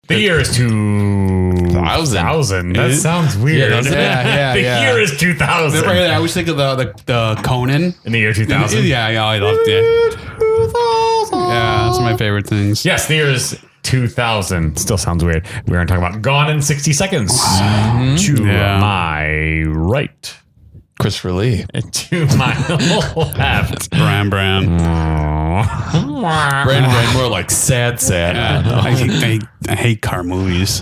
The year is 2000. That sounds weird. Yeah. The year is 2000. I always think of the Conan. In the year 2000? Yeah, I loved it. 2000. Yeah, that's my favorite things. Yes, the year is 2000. Still sounds weird. We're going to talk about Gone in 60 Seconds. To my right. Christopher Lee. To my left. Bran Bran. Brandan more like sad. I hate car movies.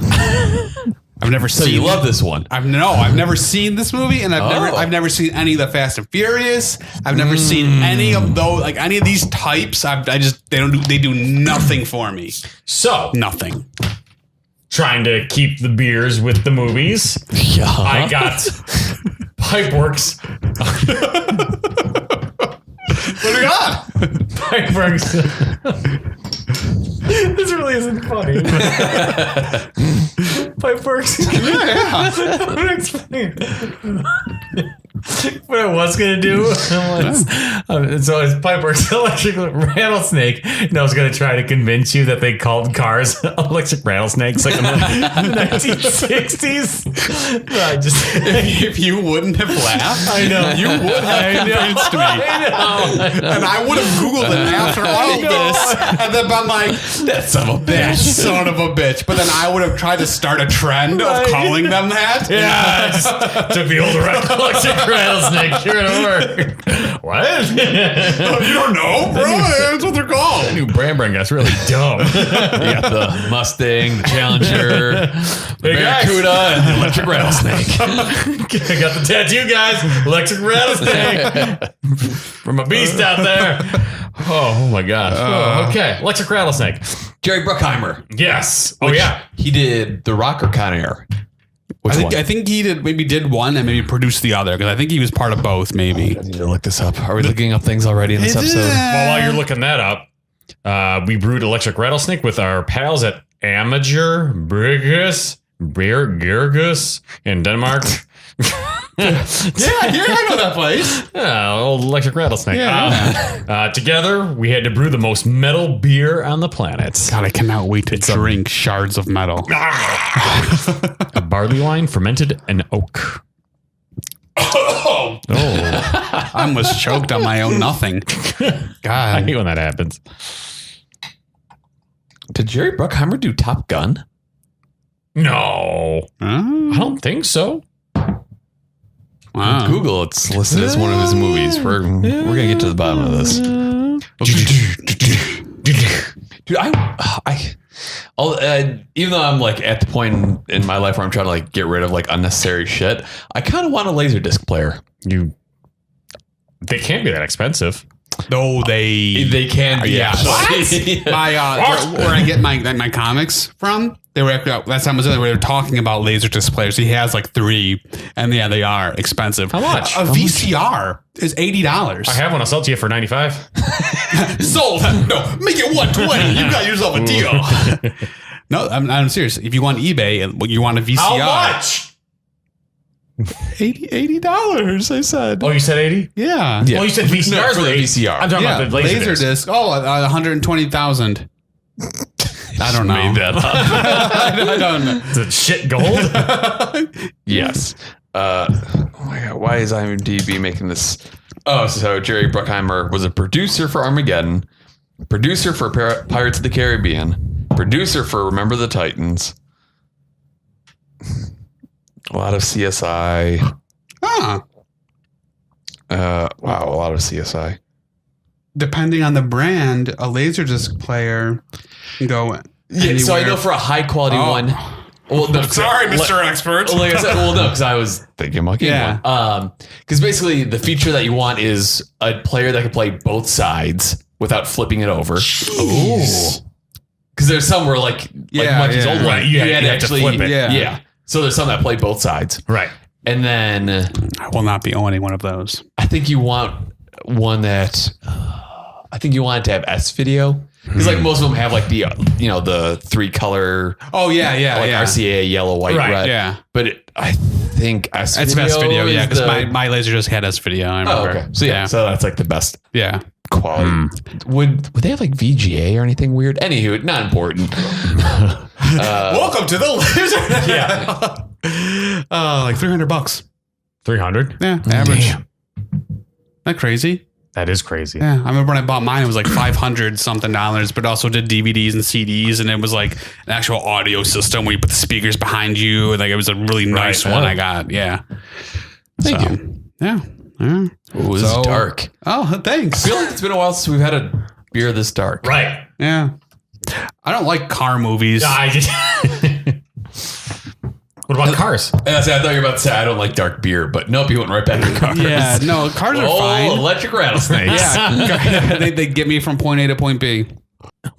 I've never seen. So you love this one? I've never seen this movie, and I've never seen any of the Fast and Furious. I've never seen any of those, like any of these types. They do nothing for me. So nothing. Trying to keep the beers with the movies. Yeah. I got Pipeworks. What do we got? Pipeworks. This really isn't funny. Pipeworks. Yeah. I'm gonna explain. What I was gonna do was, so it's Pipeworks Electric Rattlesnake, and I was gonna try to convince you that they called cars electric rattlesnakes like in the 1960s. I just if you wouldn't have laughed, I know you would have convinced me, I know. and I would have Googled it after all this, and then been like, that son of a "That bitch." son of a bitch." But then I would have tried to start a trend of calling them that. Yeah, I just took the old electric rattlesnake. Sure, it'll work. What? Oh, you don't know, bro? That's what they're called. I knew Bran Bran guy's really dumb. You got the Mustang, the Challenger, the Barracuda, and the electric rattlesnake. I got the tattoo, guys. Electric rattlesnake. From a beast out there. Oh my gosh. Okay. Electric rattlesnake. Jerry Bruckheimer. Yes. Which Yeah. He did the Rocker Conair. I think he did one and maybe produced the other, because I think he was part of both. Maybe. I need to look this up. Are we looking up things already in this episode? Well, while you're looking that up, we brewed electric rattlesnake with our pals at Amager Brygges in Denmark. Yeah, I know that place. Yeah, old electric rattlesnake. Yeah. Together, we had to brew the most metal beer on the planet. God, I cannot wait to drink shards of metal. A barley wine fermented in oak. Oh, I almost choked on my own nothing. I God. hate when that happens. Did Jerry Bruckheimer do Top Gun? No, I don't think so. Wow. Google, it's listed as one of his movies. We're gonna get to the bottom of this. Dude, even though I'm like at the point in my life where I'm trying to like get rid of like unnecessary shit, I kind of want a Laserdisc player. They can't be that expensive. No, they can be. Yeah. What? Where I get my comics from, they were last time I was there, we were talking about Laserdisc players. He has like 3, and yeah, they are expensive. How much? A VCR is $80. I have one. I'll sell it to you for $95. Sold. No, make it $120. You got yourself a deal. No, I'm serious. If you want eBay and you want a VCR, How much? $80. I said. Oh, you said 80? Yeah. Well, you said VCR for the VCR. I'm talking about the Laserdisc. Oh, 120,000. I don't know. Made that up. I don't know. Is it shit gold? Yes. Oh my God. Why is IMDb making this? Oh, so Jerry Bruckheimer was a producer for Armageddon, producer for Pirates of the Caribbean, producer for Remember the Titans. A lot of CSI. Huh. Wow, a lot of CSI. Depending on the brand, a Laserdisc player can go anywhere. So I know for a high quality one. Well, no, Sorry, Mr. Expert. Like I said, well, no, because I was thinking about getting one. Because basically the feature that you want is a player that can play both sides without flipping it over. Because there's some where like Monkey's old one, right, you had to actually flip it. Yeah. So there's some that play both sides. Right. And then I will not be owning one of those. I think you want one that I think you want it to have S video. Because like most of them have like the the 3 color. Oh yeah, RCA yellow, white, red. Yeah, but I think S video. It's best video. Yeah, because my Laserdisc had S video. I remember. Oh, okay. So yeah, so that's like the best. Yeah. quality. Would they have like VGA or anything weird? Anywho, not important. Welcome to the loser. Yeah. Like $300. 300. Yeah, average. Damn. Not crazy. That is crazy. Yeah, I remember when I bought mine, it was like $500 something, but also did DVDs and CDs, and it was like an actual audio system where you put the speakers behind you. Like it was a really nice one I got. Yeah. Thank you. Yeah. Ooh, this is dark. Oh, thanks. I feel like it's been a while since we've had a beer this dark. Right. Yeah. I don't like car movies. What about cars? I thought you were about to say I don't like dark beer, but nope, you went right back to cars. Yeah, no, cars are fine. Electric rattlesnakes. Yeah, they get me from point A to point B.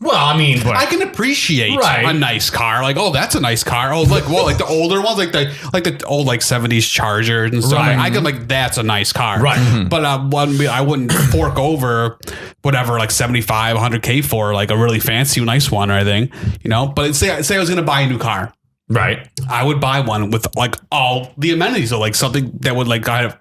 Well, I mean, but I can appreciate a nice car. Like, oh, that's a nice car. Oh, like the older ones, like the old 70s Charger and stuff. Right. I can that's a nice car. Right. Mm-hmm. But I wouldn't fork over whatever 75, 100K for like a really fancy, nice one or anything. But say I was gonna buy a new car. Right. I would buy one with all the amenities, so something that would I'd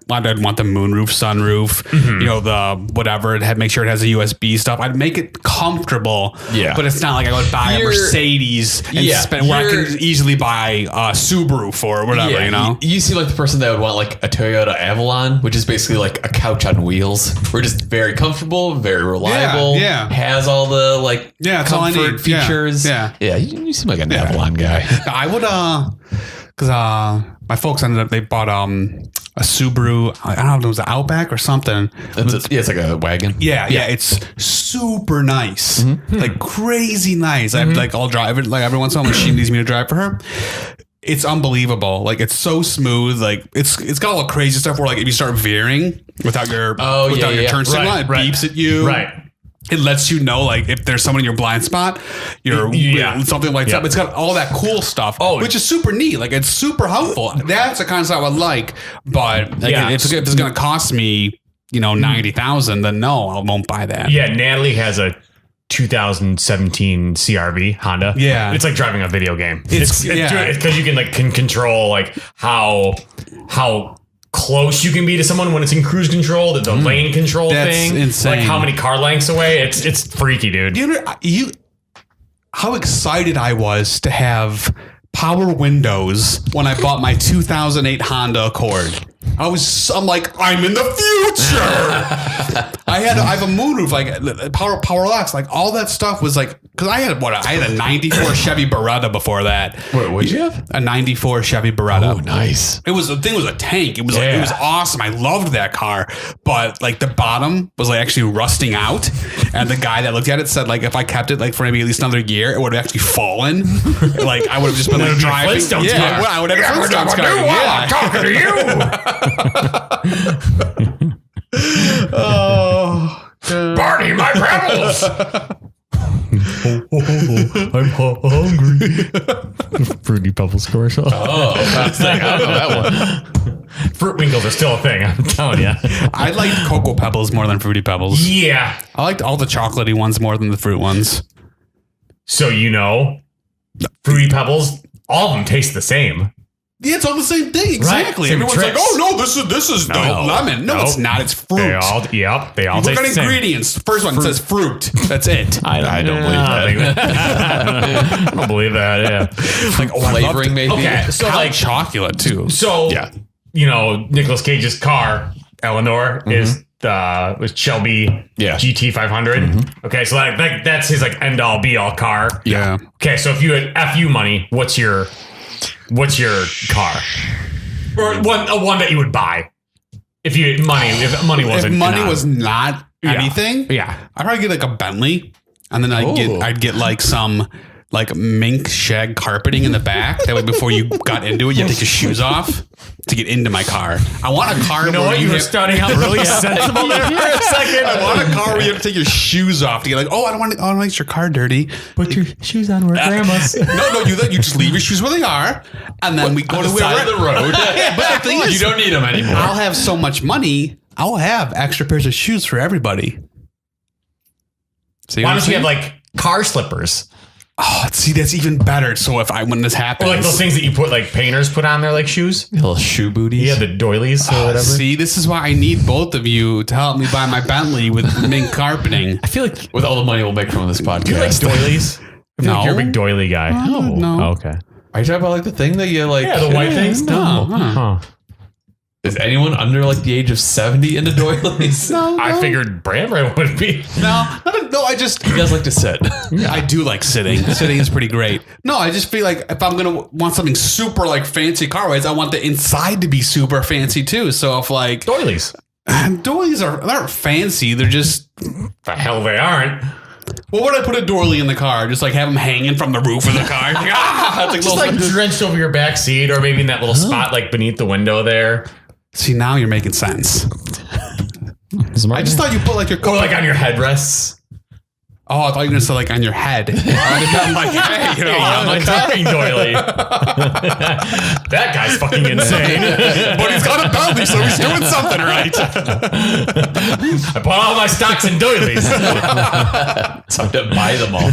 want the moonroof, sunroof, the whatever. Make sure it has a USB stuff. I'd make it comfortable. Yeah. But it's not like I would buy a Mercedes and spend where I could easily buy a Subaru for or whatever. You seem like the person that would want a Toyota Avalon, which is basically like a couch on wheels. We're just very comfortable, very reliable. Yeah. Has all the that's all I comfort need. features. Yeah. Yeah. You seem like an Avalon guy. I would because my folks they bought a Subaru. I don't know if it was an Outback or something. It's like a wagon. Yeah, it's super nice, crazy nice. I'll drive it every once in a while. She needs me to drive for her. It's unbelievable. It's so smooth. It's got all the crazy stuff where if you start veering without your turn signal, it beeps at you. Right. It lets you know if there's someone in your blind spot, something like that. It's got all that cool stuff, which is super neat. It's super helpful. That's the kind of stuff I would like. But if it's going to cost me, $90,000, then no, I won't buy that. Yeah, Natalie has a 2017 CRV Honda. Yeah, it's like driving a video game. It's yeah, because you can control how close you can be to someone when it's in cruise control, the lane control thing. Insane. How many car lengths away. It's freaky, dude. How excited I was to have power windows when I bought my 2008 Honda Accord. I'm like, I'm in the future. I have a moonroof, power locks, all that stuff was because I had a 94 Chevy Beretta before that. What'd you have? A 94 Chevy Beretta. Oh, nice. The thing was a tank. It was it was awesome. I loved that car, but the bottom was actually rusting out, and the guy that looked at it said if I kept it for maybe at least another year, it would have actually fallen. I would have just been driving. Yeah, I would have a Flintstones car. I'm talking to you. Oh, Barney, my pebbles. I'm hungry. Fruity Pebbles commercial. Oh, that's I don't know that one. Fruit Winkles are still a thing, I'm telling you. I liked Cocoa Pebbles more than Fruity Pebbles. Yeah. I liked all the chocolatey ones more than the fruit ones. So Fruity Pebbles, all of them taste the same. Yeah, it's all the same thing. Exactly. Right. Everyone's like, oh no, this is the lemon. No, it's not. It's fruit. They all taste the same. Ingredients. The first one says fruit. That's it. I don't believe that. I don't believe that. Yeah. Flavoring maybe. Okay, so chocolate too. So Nicolas Cage's car, Eleanor, was Shelby GT 500. Okay, so that's his end all be all car. Yeah. Okay, so if you had FU money, what's your car? Or one that you would buy if you had money. If money wasn't. If money was not anything. Yeah. I'd probably get a Bentley, and then I'd get some mink shag carpeting in the back. That way, before you got into it, you take your shoes off to get into my car. I want a car. You know what? You were starting out really sensible there for a second. I want a car where you have to take your shoes off to get I don't want to make your car dirty. Put your shoes on where grandma's. No, you just leave your shoes where they are, and then we go to the side of the road. But the thing is, you don't need them anymore. I'll have so much money. I'll have extra pairs of shoes for everybody. Why don't you have car slippers? Oh, see, that's even better. So when this happens, Or like those things that you put, like painters put on there, like shoes. Little shoe booties. Yeah, the doilies or whatever. see, this is why I need both of you to help me buy my Bentley with mink carpeting. I feel like With all the money we'll make from this you like podcast. doilies. I feel like No. you're a big doily guy. No. Oh, okay. Are you talking about like the thing that you like? Yeah, the white things. No. Huh. Is anyone under like the age of 70 into doilies? No, I figured Bran Bran would be. no, I just You guys like to sit. I do like sitting. Sitting is pretty great. No, I just feel like if I'm gonna want something super like fancy car wise, I want the inside to be super fancy too. So if like Doilies. doilies aren't fancy, they're just The hell they aren't. what would I put a doily in the car? Just like have them hanging from the roof of the car. It's Just like drenched over your back seat, or maybe in that little spot like beneath the window there. See, now you're making sense. I just thought you put like your Or like on your headrests. Oh, I thought you were gonna say like on your head. I'm like, hey, you know, I'm a talking doily. That guy's fucking insane. but he's got a Bentley, so he's doing something right. I bought all my stocks in doilies. Time to buy them all.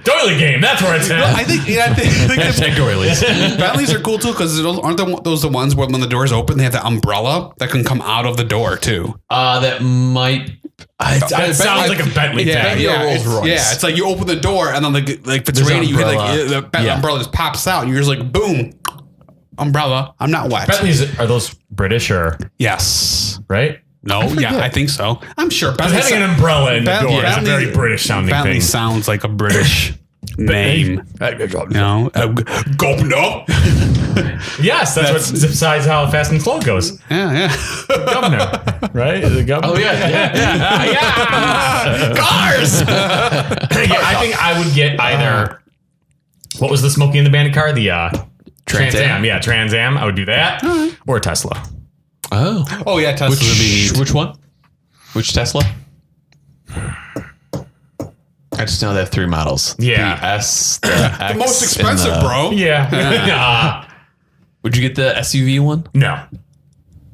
Doily game, that's where it's at. I think Hashtag doilies. Bentleys are cool too because aren't those the ones where when the doors open they have the umbrella that can come out of the door too? That might. That sounds like a Bentley thing. yeah, Rolls Royce. It's like you open the door and then like if it's raining, you hit like the umbrella just pops out and you're just like boom, umbrella. I'm not wet. Bentleys, are those British or Yes. right? No. Yeah, I think so. I'm sure. Having an umbrella in the door is a very British sounding Bentley thing. sounds like a British name. You know, governor. Yes, that's what decides how Fast and Slow goes. Yeah. Governor, right? The governor. Oh yeah. Cars. Yeah, I think I would get either. What was the Smokey and the Bandit car? The Trans Am. Yeah, Trans Am. I would do that, or a Tesla. Oh. Oh yeah, Tesla's would be neat. Which one? Which Tesla? I just know they have 3 models. Yeah. The S, the X, The most expensive, and the- bro. Yeah. Would you get the SUV one? No.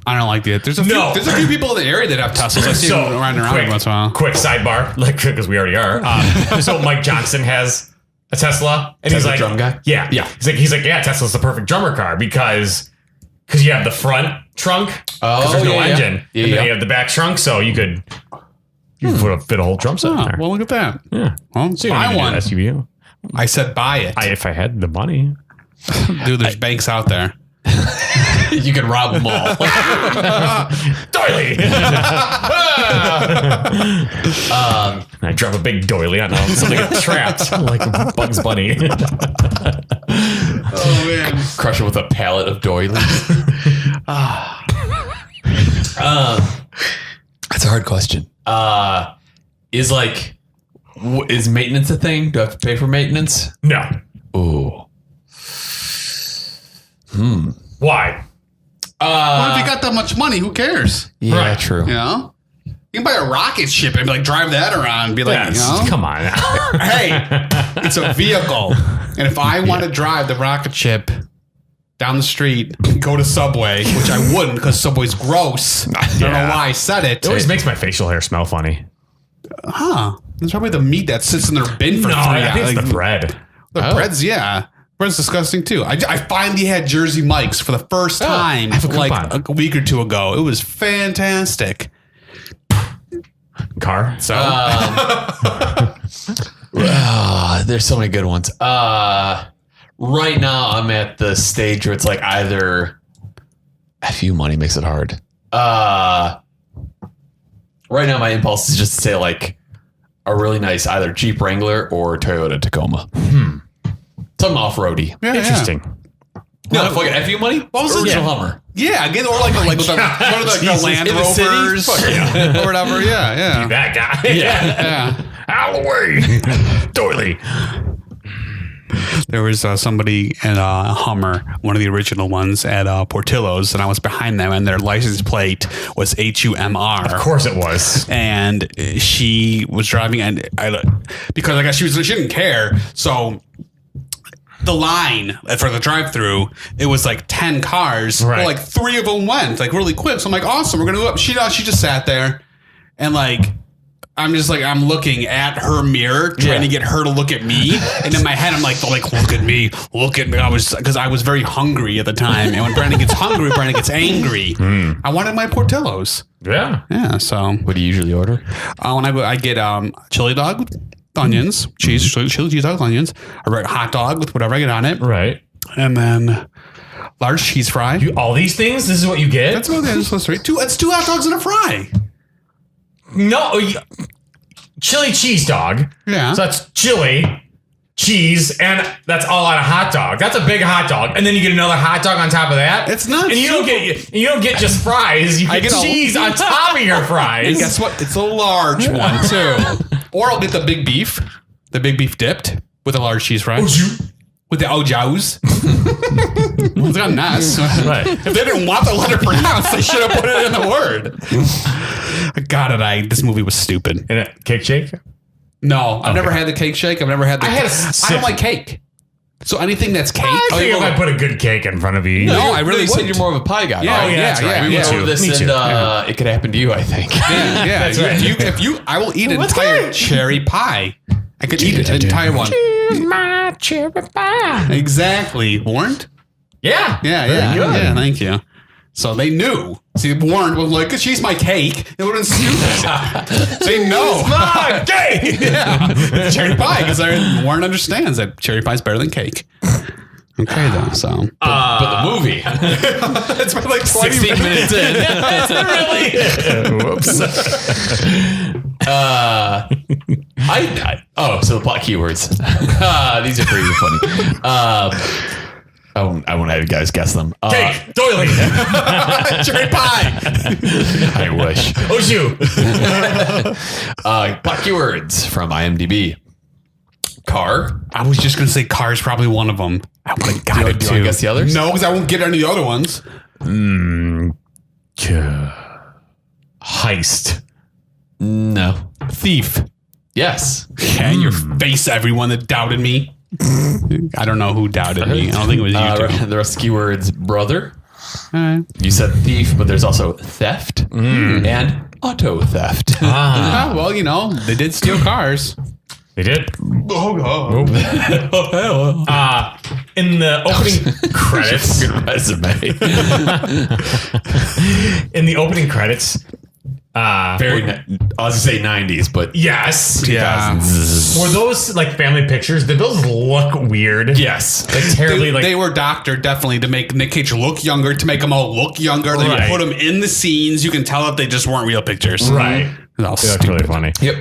I don't like it. There's a few people in the area that have Teslas. I see them riding around every once in a while. Quick sidebar, like because we already are. So Mike Johnson has a Tesla, and he's Tesla like, drum guy? Yeah. He's like, yeah, Tesla's the perfect drummer car because you have the front trunk because there's no engine, and then you have the back trunk, so you could fit a whole drum set in there. Well, look at that. Yeah. Well, So you buy don't need one. an SUV. I said buy it. If I had the money. Dude, there's banks out there. You can rob them all. Doily! I drop a big doily on something gets trapped like Bugs Bunny. Oh, man. Crush it with a pallet of doilies. That's a hard question. Is maintenance a thing? Do I have to pay for maintenance? No. Ooh. Why? Well, if you got that much money, who cares? Yeah, Right. true. You know? You can buy a rocket ship and like drive that around and be like, Yes. you know? Come on now. Hey, it's a vehicle. And if I want to drive the rocket ship down the street, go to Subway, which I wouldn't because Subway's gross. I don't know why I said it. It always makes my facial hair smell funny. Huh. It's probably the meat that sits in their bin for 3 I hours. think it's the bread. The bread's, yeah. Bread's disgusting too. I finally had Jersey Mike's for the first time I have a like coupon. a week or two ago. It was fantastic. Car. So There's so many good ones. Right now, I'm at the stage where it's like either FU money makes it hard. Right now, my impulse is just to say like a really nice either Jeep Wrangler or Toyota Tacoma. Something off-roady. yeah, Interesting. No, fucking FU money. What was the original Hummer? Yeah, get or like the one of the Land In the city? Rovers Fuck or whatever. Yeah. That guy. Yeah. Out of the way. Doily. There was somebody in a Hummer, one of the original ones at Portillo's, and I was behind them, and their license plate was HUMR. Of course it was. And she was driving, and because I guess she didn't care, so the line for the drive-through, it was like 10 cars, Right. but like 3 of them went like really quick. So I'm like, awesome, we're gonna go up. She just sat there, and like I'm just like, I'm looking at her mirror, trying to get her to look at me. And in my head, I'm like, look at me. Because I was very hungry at the time. And when Brandon gets hungry, Brandon gets angry. I wanted my Portillo's. Yeah. Yeah. So What do you usually order? when I get chili dog with onions, cheese dog with onions, a hot dog with whatever I get on it. Right. And then large cheese fry. All these things? This is what you get? That's about it. It's 2 hot dogs and a fry. No. Chili cheese dog. Yeah. So that's chili, cheese, and that's all on a hot dog. That's a big hot dog. And then you get another hot dog on top of that. It's not. And you don't get just fries. You get cheese on top of your fries. And guess what? It's a large one too. Or I'll get the big beef dipped with a large cheese fry. With the ojows. Well, it's got nuts. Right. If they didn't want the letter pronounced, they should have put it in the word. God, this movie was stupid. And a cake shake? No, I've never had the cake shake. I've never had the. I don't like cake. So anything that's cake. I think if I put a good cake in front of you. No, I really said wouldn't. you're more of a pie guy. Yeah, right? that's right. We went over this, Me too. and it could happen to you, I think. Yeah. That's right. If you, I will eat an entire cherry pie. I could eat an entire one. Here's my cherry pie. Exactly. Warned? Yeah. Yeah. Thank you. So they knew. See, Warren was like, she's my cake. It would have been stupid. Say no. My cake. Yeah. Cherry pie, because Warren understands that cherry pie is better than cake. Okay, though. So, But the movie, it's been like 20 16 minutes in. Really? Whoops. So the plot keywords. These are pretty funny. I won't have you guys guess them. Cake. Doily. cherry pie. I wish. Oh, shoot. Plot keywords from IMDb. Car. I was just going to say car is probably one of them. I would have got it Do you too. want to guess the others? No, because I won't get any of the other ones. Heist. No. Thief. Yes. Yeah, your face, everyone that doubted me. I don't know who doubted me. I don't think it was you two. The rest of keywords, brother. All right. You said thief, but there's also theft and auto theft. Well, they did steal cars. They did. Oh, In the opening credits. Good resume. In the opening credits. Very, I was going to say 90s, but Yes. Yeah. Were those like family pictures? Did those look weird? yes. Like terribly They were doctored definitely to make Nick Cage look younger, to make them all look younger. They Right. put them in the scenes. You can tell that they just weren't real pictures. Right. It was all That's stupid. really funny. Yep.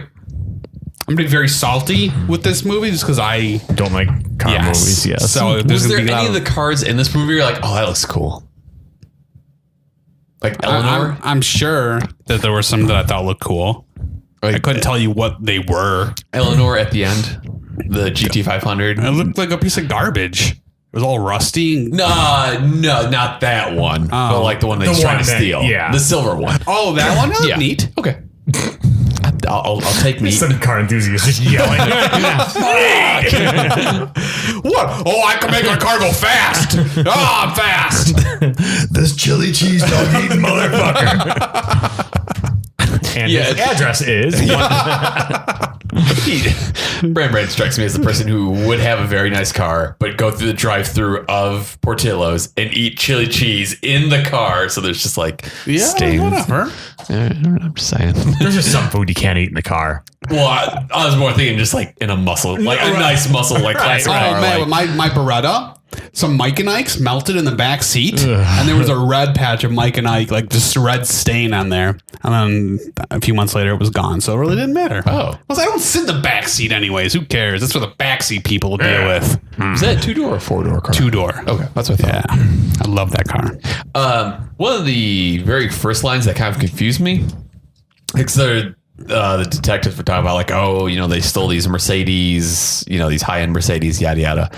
I'm being very salty with this movie just because I Don't like car movies. Yes. So Was there's there gonna be a lot any of the cards in this movie you're like, oh, that looks cool? Like Eleanor? I'm sure that there were some that I thought looked cool. Like, I couldn't tell you what they were. Eleanor at the end, the GT500. It looked like a piece of garbage. It was all rusty. No, not that one. But like the one that he's The trying one to that- steal. yeah. The silver one. Oh, that one? That looked neat. Okay. I'll take neat. Some car enthusiast just yelling. What? Oh, I can make my car go fast. Oh, I'm fast. This chili cheese dog eating motherfucker. And his address is Bran Bran strikes me as the person who would have a very nice car, but go through the drive-through of Portillo's and eat chili cheese in the car. So there's just like stains. Whatever. I'm just saying. there's just some food you can't eat in the car. Well, I was more thinking just like in a muscle, like a nice muscle, like classic Oh, car. man. Like, My Beretta, some Mike and Ike's melted in the back seat. And there was a red patch of Mike and Ike, like just red stain on there. And then a few months later, it was gone. So it really didn't matter. Oh. Plus, I don't sit in the back seat anyways. Who cares? That's for the backseat people to deal with. is that 2-door or 4-door car? 2-door. Okay, that's what I Yeah. thought. I love that car. One of the very first lines that kind of confused me, because the detectives were talking about like, oh, they stole these Mercedes, these high-end Mercedes, yada yada.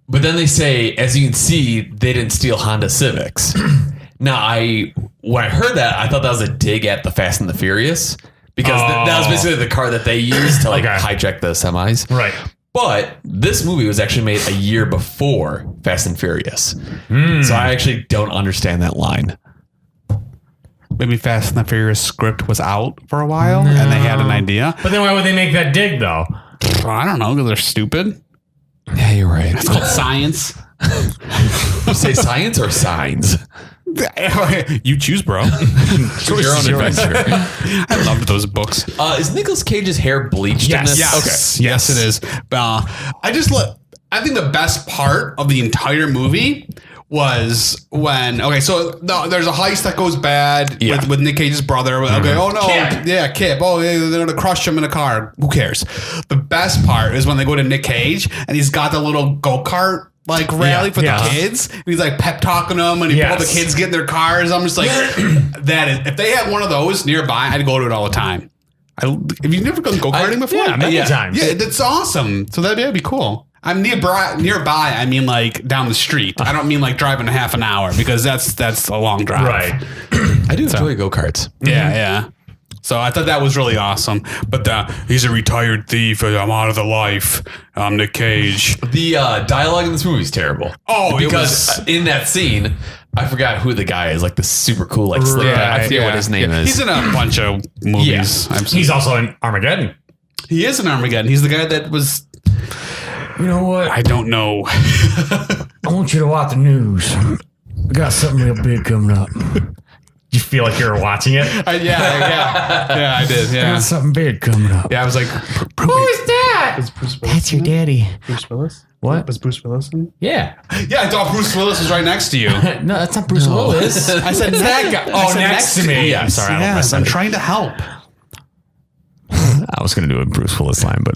But then they say, as you can see, they didn't steal Honda Civics. Now, when I heard that, I thought that was a dig at the Fast and the Furious, because that was basically the car that they used to hijack the semis. Right. But this movie was actually made a year before Fast and Furious. So I actually don't understand that line. maybe Fast and the Furious script was out for a while and they had an idea. But then why would they make that dig though? I don't know, because they're stupid. Yeah, you're right. It's called science. You say science or signs? You choose, bro. Your own adventure. I loved those books. Is Nicolas Cage's hair bleached in this? Yes. Yes, it is. I think the best part of the entire movie was when there's a heist that goes bad with Nick Cage's brother. Okay, oh no, Kip. Oh, they're gonna crush him in a car. Who cares? The best part is when they go to Nick Cage and he's got the little go-kart rally for the kids. And he's like pep talking them and all the kids get in their cars. I'm just like, if they had one of those nearby, I'd go to it all the time. Have you never gone go-karting before? Yeah, many times. Yeah, that's awesome. So that'd be cool. I'm nearby. I mean, like down the street. I don't mean like driving a half an hour because that's a long drive. Right. I do enjoy go-karts. Yeah. So I thought that was really awesome. But he's a retired thief. I'm out of the life. I'm Nick Cage. The dialogue in this movie is terrible. Oh, because in that scene, I forgot who the guy is. Like the super cool, like slick guy. I forget what his name is. He's in a bunch of movies. Yeah. He's also in Armageddon. He is in Armageddon. He's the guy that was. You know what? I don't know. I want you to watch the news. We got something real big coming up. You feel like you were watching it? Yeah, I did. Yeah, got something big coming up. Yeah, I was like, who is that? Was Bruce Willis? That's your daddy. Bruce Willis? What? Was Bruce Willis in? Yeah. Yeah, I thought Bruce Willis was right next to you. No, that's not Bruce Willis. I said that guy. Oh, next to me. Yeah, sorry. Yes, I'm trying to help. I was going to do a Bruce Willis line, but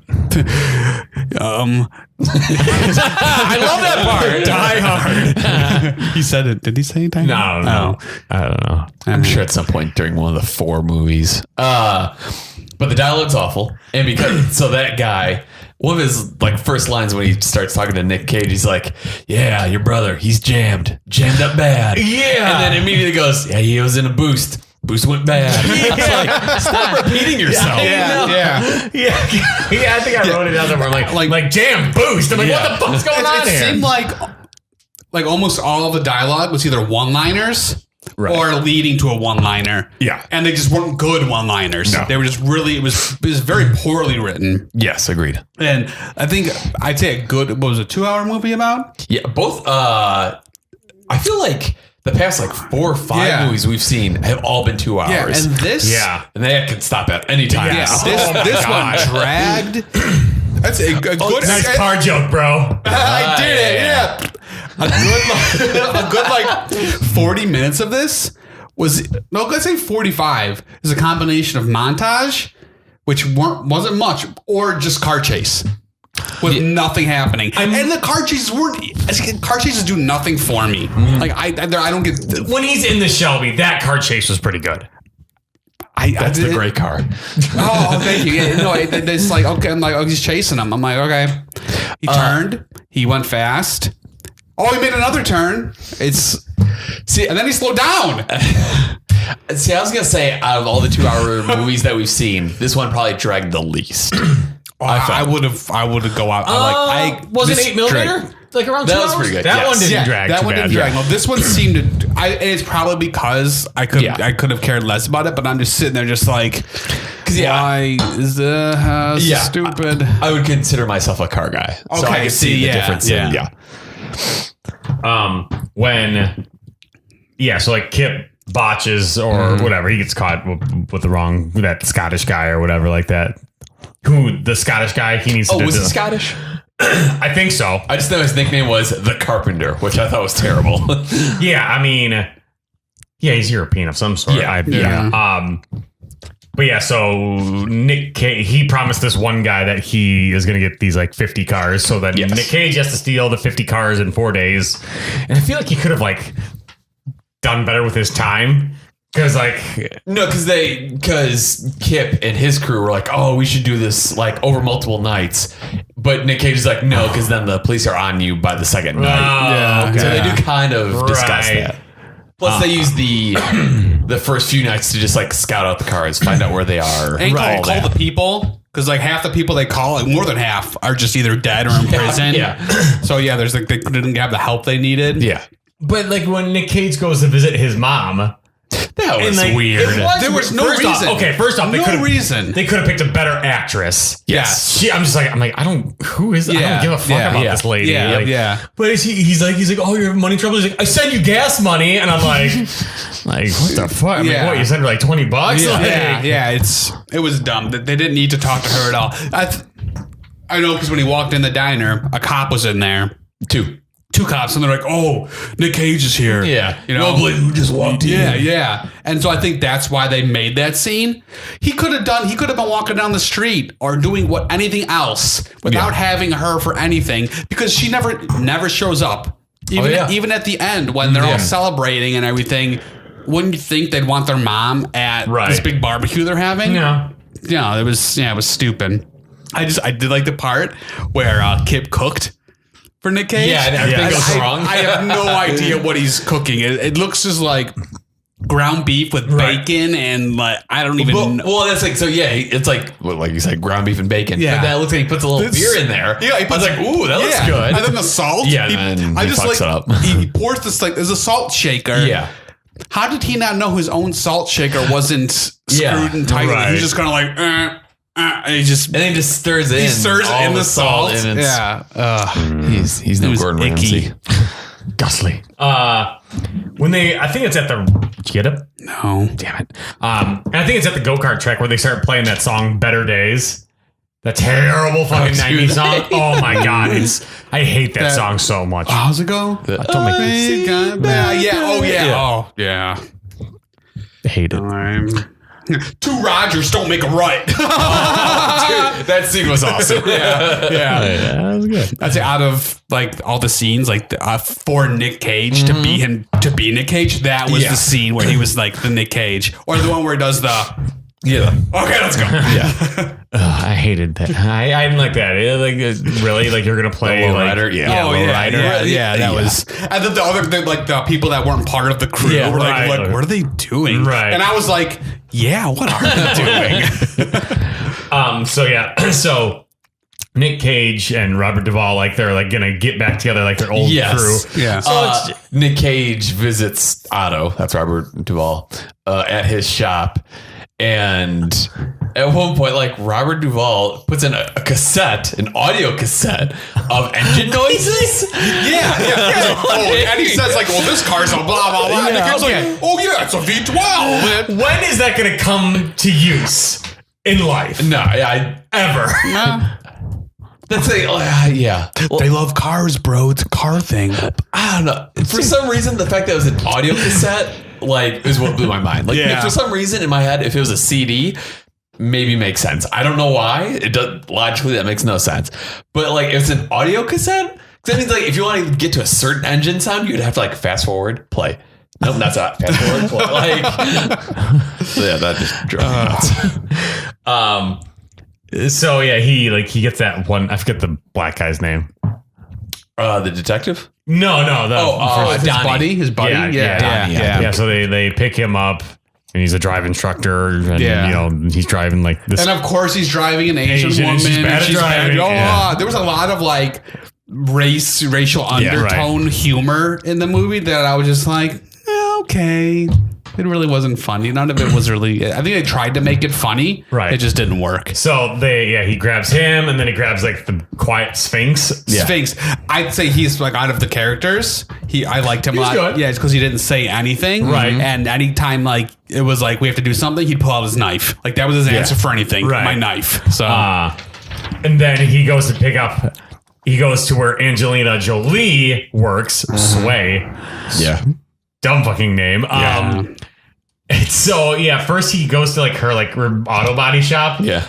I love that part. Die Hard. He said it. Did he say Die Hard? No. I don't know. I'm sure at some point during one of the 4 movies. But the dialogue's awful. And because that guy, one of his first lines when he starts talking to Nick Cage, he's like, "Yeah, your brother, he's jammed up bad." Yeah. And then immediately goes, "Yeah, he was in a boost. Boost went bad." It's like, stop repeating yourself. Yeah. I think I wrote it down somewhere. Like jam boost. I'm like, what the fuck's going on It here? seemed like almost all of the dialogue was either one-liners or leading to a one-liner. Yeah. And they just weren't good one-liners. No. They were just really, it was very poorly written. Yes, agreed. And I think I'd say a good, what was it, 2-hour movie about? Yeah, both, I feel like the past 4 or 5 movies we've seen have all been 2 hours. Yeah, and this... And they can stop at any time. Yeah, this one dragged... That's a good... Nice car joke, bro. I did it, yeah. A good 40 minutes of this was... No, let's say 45 is a combination of montage, which wasn't much, or just car chase. With nothing happening, and the car chases car chases do nothing for me. I don't get when he's in the Shelby. That car chase was pretty good. That's the gray car. Oh, thank you. Yeah, no, it's like okay. I'm like, oh, he's chasing him. I'm like, okay. He turned. He went fast. Oh, he made another turn. And then he slowed down. See, I was gonna say, out of all the 2-hour movies that we've seen, this one probably dragged the least. I would have go out. Was it 8mm? Around 2 hours? That was pretty good. That one didn't drag. That one didn't drag. No, this one seemed to. And it's probably because I could have cared less about it, but I'm just sitting there, just like, why is this stupid? I would consider myself a car guy, so I can see the difference. So Kip botches or whatever, he gets caught with that Scottish guy or whatever like that. Who the Scottish guy? He needs to. Was he Scottish? I think so. I just know his nickname was the Carpenter, which I thought was terrible. Yeah, I mean, he's European of some sort. But yeah, so Nick Cage, he promised this one guy that he is going to get these 50 cars. So then Nick Cage has to steal the 50 cars in 4 days. And I feel like he could have done better with his time. Because Kip and his crew were like, oh, we should do this over multiple nights. But Nick Cage is like, no, because then the police are on you by the second night. Okay. So they do kind of discuss that. Plus, they use the first few nights to just scout out the cars, find out where they are, and call the people. Because half the people they call, more than half, are just either dead or in prison. So there's they didn't have the help they needed. Yeah. But when Nick Cage goes to visit his mom. That was like, weird. There was no reason. First off, No reason. They could have picked a better actress. Yes. I'm like, I don't give a fuck about this lady. Yeah, like, But he's like, oh, you have money trouble? He's like, I send you gas money. And I'm like, what the fuck? I mean, what, you send her like $20? It was dumb. They didn't need to talk to her at all. I know, because when he walked in the diner, a cop was in there. Two cops, and they're like, "Oh, Nick Cage is here." Yeah, you know, who just walked in. Yeah. And so I think that's why they made that scene. He could have been walking down the street or doing anything else without having her for anything, because she never shows up. Even at the end when they're all celebrating and everything, wouldn't you think they'd want their mom at this big barbecue they're having? Yeah. Yeah, it was stupid. I did like the part where Kip cooked for Nick Cage. Yeah, and everything goes wrong. I have no idea what he's cooking. It looks just like ground beef with bacon and like I don't even know. Well, that's like it's like you said, ground beef and bacon. Yeah. But that looks like he puts a little beer in there. Yeah, he puts, I was like, ooh, that looks good. And then the salt. Yeah, and he fucks it up. He pours this there's a salt shaker. Yeah. How did he not know his own salt shaker wasn't screwed and tight? Right. He's just kind of like, and he just stirs in. He stirs all in the salt. And He's no Gordon Ramsay. Ghastly. I think it's at the. Did you get it? No. Damn it. And I think it's at the go-kart track where they start playing that song "Better Days." The terrible fucking 90s song. Oh my god, I hate that song so much. How's it go? Don't make me yeah. I hate it. Two Rogers don't make a right. Dude, that scene was awesome. Yeah. That was good. That's out of like all the scenes, like for Nick Cage to be Nick Cage. That was the scene where he was like the Nick Cage, or the one where he does the. Yeah. Okay, let's go. Yeah. I hated that. I didn't like that. Really? Like you're gonna play Low like, Rider? Yeah. Rider. Yeah, that was. And then the people that weren't part of the crew were like, what are they doing? Right. And I was like, yeah, what are they doing? So Nick Cage and Robert Duvall, like they're like gonna get back together, like their old crew. Yeah. So Nick Cage visits Otto. That's Robert Duvall at his shop. And at one point, like Robert Duvall puts in a cassette, an audio cassette of engine noises. Yeah. And he says like, well, this car's a blah, blah, blah. And the guy's like, oh yeah, it's a V12. When is that gonna come to use in life? No, Ever. That's yeah. Well, they love cars, bro. It's a car thing. I don't know. For some reason, the fact that it was an audio cassette, like, is what blew my mind. Like, if for some reason in my head, if it was a CD, maybe makes sense. I don't know why. It does logically that makes no sense. But like, if it's an audio cassette, that means like if you want to get to a certain engine sound, you'd have to like fast forward, play. Nope, that's not fast forward, play. Like, so yeah, that just drove me nuts. So yeah, he gets that one. I forget the black guy's name. The detective? No. His buddy. Yeah. So they pick him up, and he's a drive instructor, and he's driving like this. And of course, he's driving an Asian woman. She's bad at driving. There was a lot of like racial undertone humor in the movie that I was just like, okay. It really wasn't funny. None of it was really. I think they tried to make it funny. Right. It just didn't work. So he grabs him, and then he grabs like the quiet Sphinx. Yeah. Sphinx. I'd say he's like out of the characters. I liked him a lot. Good. Yeah, it's because he didn't say anything. Right. And anytime like it was like we have to do something, he'd pull out his knife. Like that was his answer for anything. Right. My knife. So. And then he goes to pick up. He goes to where Angelina Jolie works. Sway. Yeah. Dumb fucking name. So first he goes to like her auto body shop. Yeah.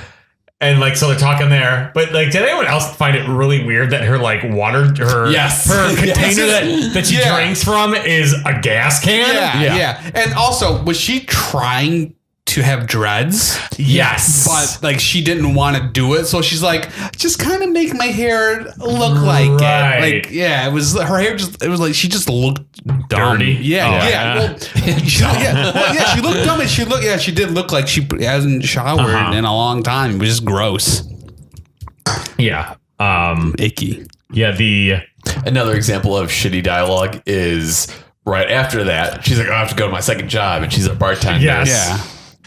And like so they're talking there. But like did anyone else find it really weird that her like water her container that she drinks from is a gas can? Yeah. And also, was she trying to have dreads? Yes. But like she didn't want to do it, so she's like, just kind of make my hair look like it. Like, it was her hair it was like she just looked dumb. Dirty. Well, she looked dumb, and she did look like she hasn't showered in a long time. It was just gross. Yeah. Icky. Yeah, another example of shitty dialogue is right after that, she's like, I have to go to my second job, and she's a bartender. Yes. Yeah.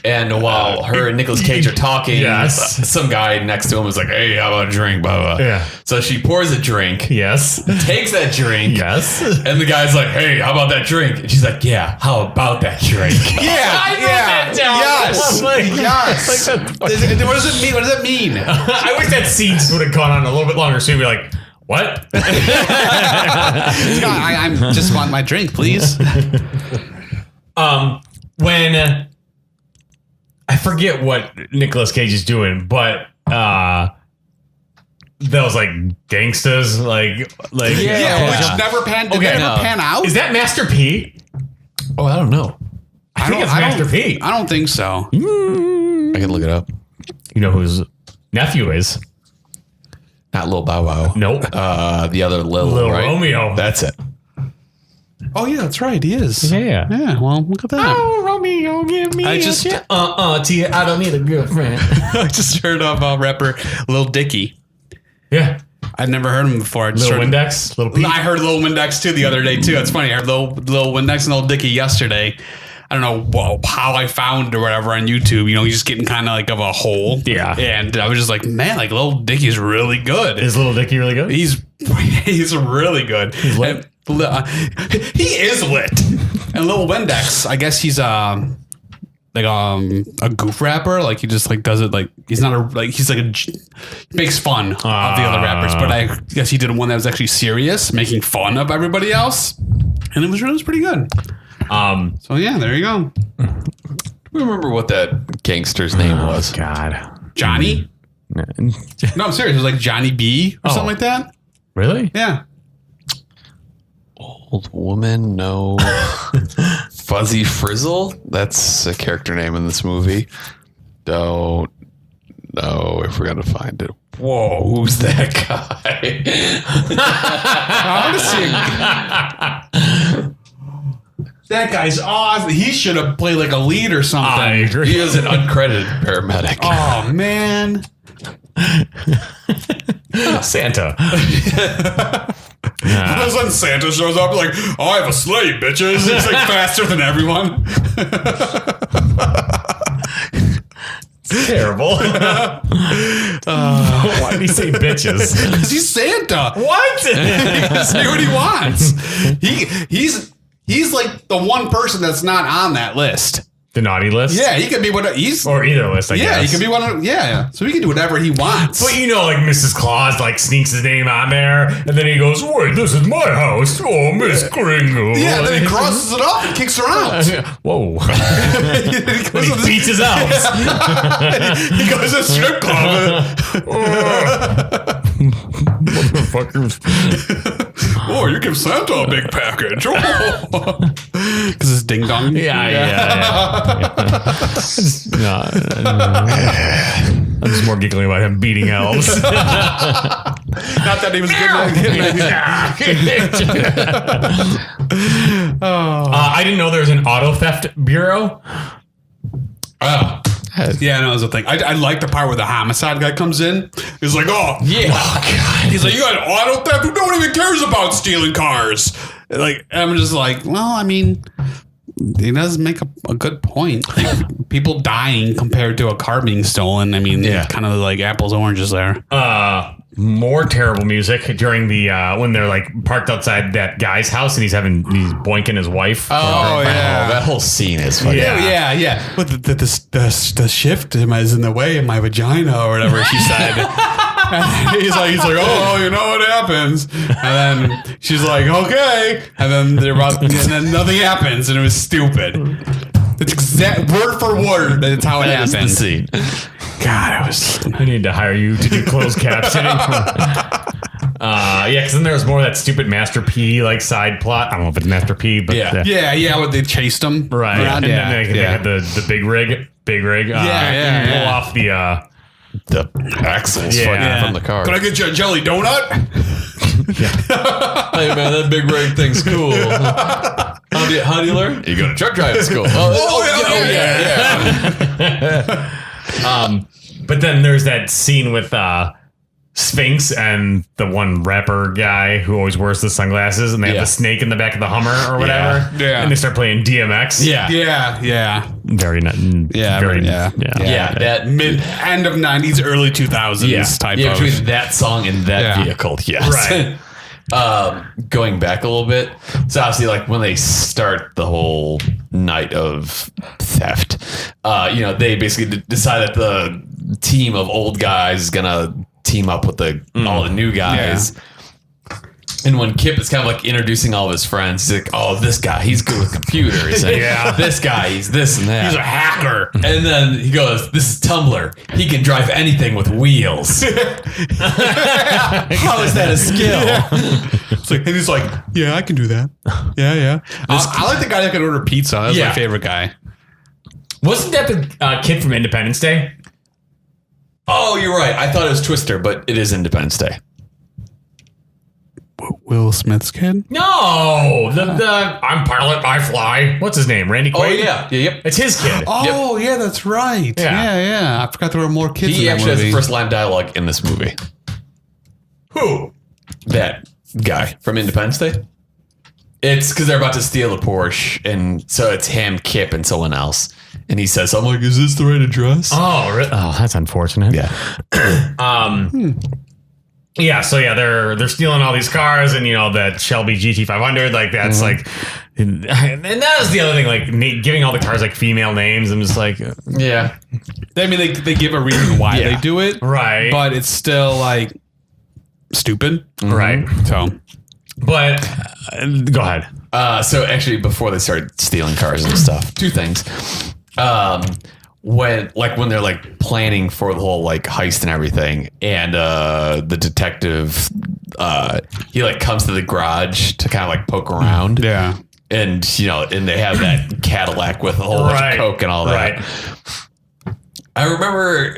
And while her and Nicolas Cage are talking, Yes. some guy next to him is like, hey, how about a drink? Blah, blah. Yeah. So she pours a drink, Yes. takes that drink, Yes. and the guy's like, hey, how about that drink? And she's like, yeah, how about that drink? Yes. I'm like, Yes. What does it mean? What does it mean? I wish that scene would have gone on a little bit longer so you'd be like, what? I just want my drink, please. When I forget what Nicolas Cage is doing, but those like gangsters, like Yeah, which never pan out. Is that Master P? Oh, I don't know. I think it's Master P. I don't think so. I can look it up. You know whose nephew is? Not Lil Bow Wow. Nope. The other Lil right? Romeo. That's it. Oh yeah, that's right. He is. Yeah. Yeah. Well, look at that. Oh, Romeo, give me I just- Tia, I don't need a girlfriend. I just heard of rapper Lil Dicky. Yeah. I'd never heard him before. I just Little heard- Windex, Little Pete. I heard Lil Windex too the other day too. It's funny. I heard Lil Windex and Lil Dicky yesterday. I don't know how I found or whatever on YouTube. You know, he's just getting kind of like of a hole. Yeah. And I was just like, man, like Lil Dicky's really good. Is Little Dicky really good? He's really good. He's lit. He is lit. And Lil Windex, I guess he's like a goof rapper. Like he just like does it like he's not a like he's like he makes fun of the other rappers. But I guess he did one that was actually serious, making fun of everybody else, and it was pretty good. So yeah, there you go. I remember what that gangster's name was. God. Johnny? No, I'm serious. It was like Johnny B or something like that. Really? Yeah. Old woman, no. Fuzzy Frizzle? That's a character name in this movie. Don't know if we're going to find it. Whoa, who's that guy? That guy's awesome. He should have played like a lead or something. I agree. He is an uncredited paramedic. Oh man. Santa. That's when Santa shows up like, oh, I have a sleigh, bitches. He's like faster than everyone. Terrible. Why did he say bitches? Because he's Santa. What? He can say what he wants. He's like the one person that's not on that list. The naughty list? Yeah, he could be what he's. Or either list, I guess. Yeah, he could be one of. Yeah, so he can do whatever he wants. But you know, like Mrs. Claus like sneaks his name on there, and then he goes, "Wait, this is my house." Oh, Miss Kringle. Yeah, then he crosses it off and kicks her out. Whoa. he When he beats his house. He goes to a strip club. Motherfuckers. Oh, you give Santa a big package. Because it's ding dong. Yeah. No, I'm just more giggling about him beating elves. Not that he was good. I didn't know there was an auto theft bureau. Oh. Yeah, no, that's the thing. I like the part where the homicide guy comes in. He's like, oh, yeah. Oh, God. He's like, you got auto theft? Who no one even cares about stealing cars? Like, I'm just like, well, I mean, he does make a good point. Like, people dying compared to a car being stolen. I mean, kind of like apples and oranges there. More terrible music during the when they're like parked outside that guy's house and he's boinking his wife. Oh, yeah. That whole scene is funny. Yeah. But the shift is in the way of my vagina or whatever she said. And he's like, oh, you know what happens? And then she's like, okay. And then then nothing happens, and it was stupid. It's exact word for word. That's how it happens. The scene. God, I need to hire you to do closed captioning. Yeah, because then there was more of that stupid Master P like side plot. I don't know if it's Master P, but yeah. When they chased him, right? And then they had the big rig. Pull off the axles from the car. Can I get you a jelly donut? Hey man, that big rig thing's cool. How do you learn? You go to truck driving school. Yeah. But then there's that scene with Sphinx and the one rapper guy who always wears the sunglasses, and they have the snake in the back of the Hummer or whatever. Yeah. And they start playing DMX. Yeah. Very That end of 90s, early 2000s type of. Between that song and that vehicle, yes. Right. Going back a little bit, so obviously, like when they start the whole night of theft, they basically decide that the team of old guys is gonna team up with all the new guys. Yeah. And when Kip is kind of like introducing all of his friends, he's like, "Oh, this guy, he's good with computers. And this guy, he's this and that. He's a hacker." And then he goes, "This is Tumblr. He can drive anything with wheels." How is that a skill? It's like, and he's like, "Yeah, I can do that. Yeah." I like the guy that can order pizza. That's my favorite guy. Wasn't that the kid from Independence Day? Oh, you're right. I thought it was Twister, but it is Independence Day. Will Smith's kid? No, the I'm pilot, I fly. What's his name? Randy Quaid? Oh yeah, It's his kid. Oh yeah, that's right. Yeah. I forgot there were more kids. He in that actually movie. has the first line dialogue in this movie. Who? That guy from Independence Day. It's because they're about to steal a Porsche, and so it's him, Kip, and someone else. And he says, "I'm like, is this the right address?" Oh, really? Oh, that's unfortunate. Yeah. Yeah, so they're stealing all these cars, and that Shelby GT500, like that's like, and that was the other thing, like giving all the cars like female names. I'm just like, yeah. I mean, they give a reason why they do it, right? But it's still like stupid, right? So, but go ahead. So actually, before they started stealing cars and stuff, two things. When they're like planning for the whole like heist and everything, and the detective he like comes to the garage to kind of like poke around, and and they have that Cadillac with a whole bunch of coke and all that. I remember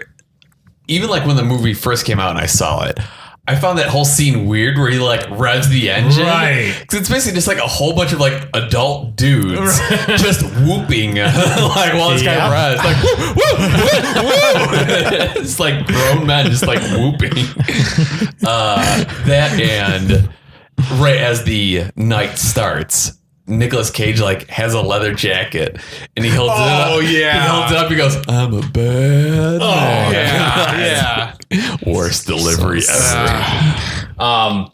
even like when the movie first came out and I saw it, I found that whole scene weird where he like revs the engine. Right. Because it's basically just like a whole bunch of like adult dudes just whooping like while this guy revs. Like, woo, woo, woo, woo. It's like grown men just like whooping. That and right as the night starts, Nicolas Cage like has a leather jacket and he holds it up. Oh yeah. He holds it up. He goes, "I'm a bad man." Yeah. Worst delivery ever.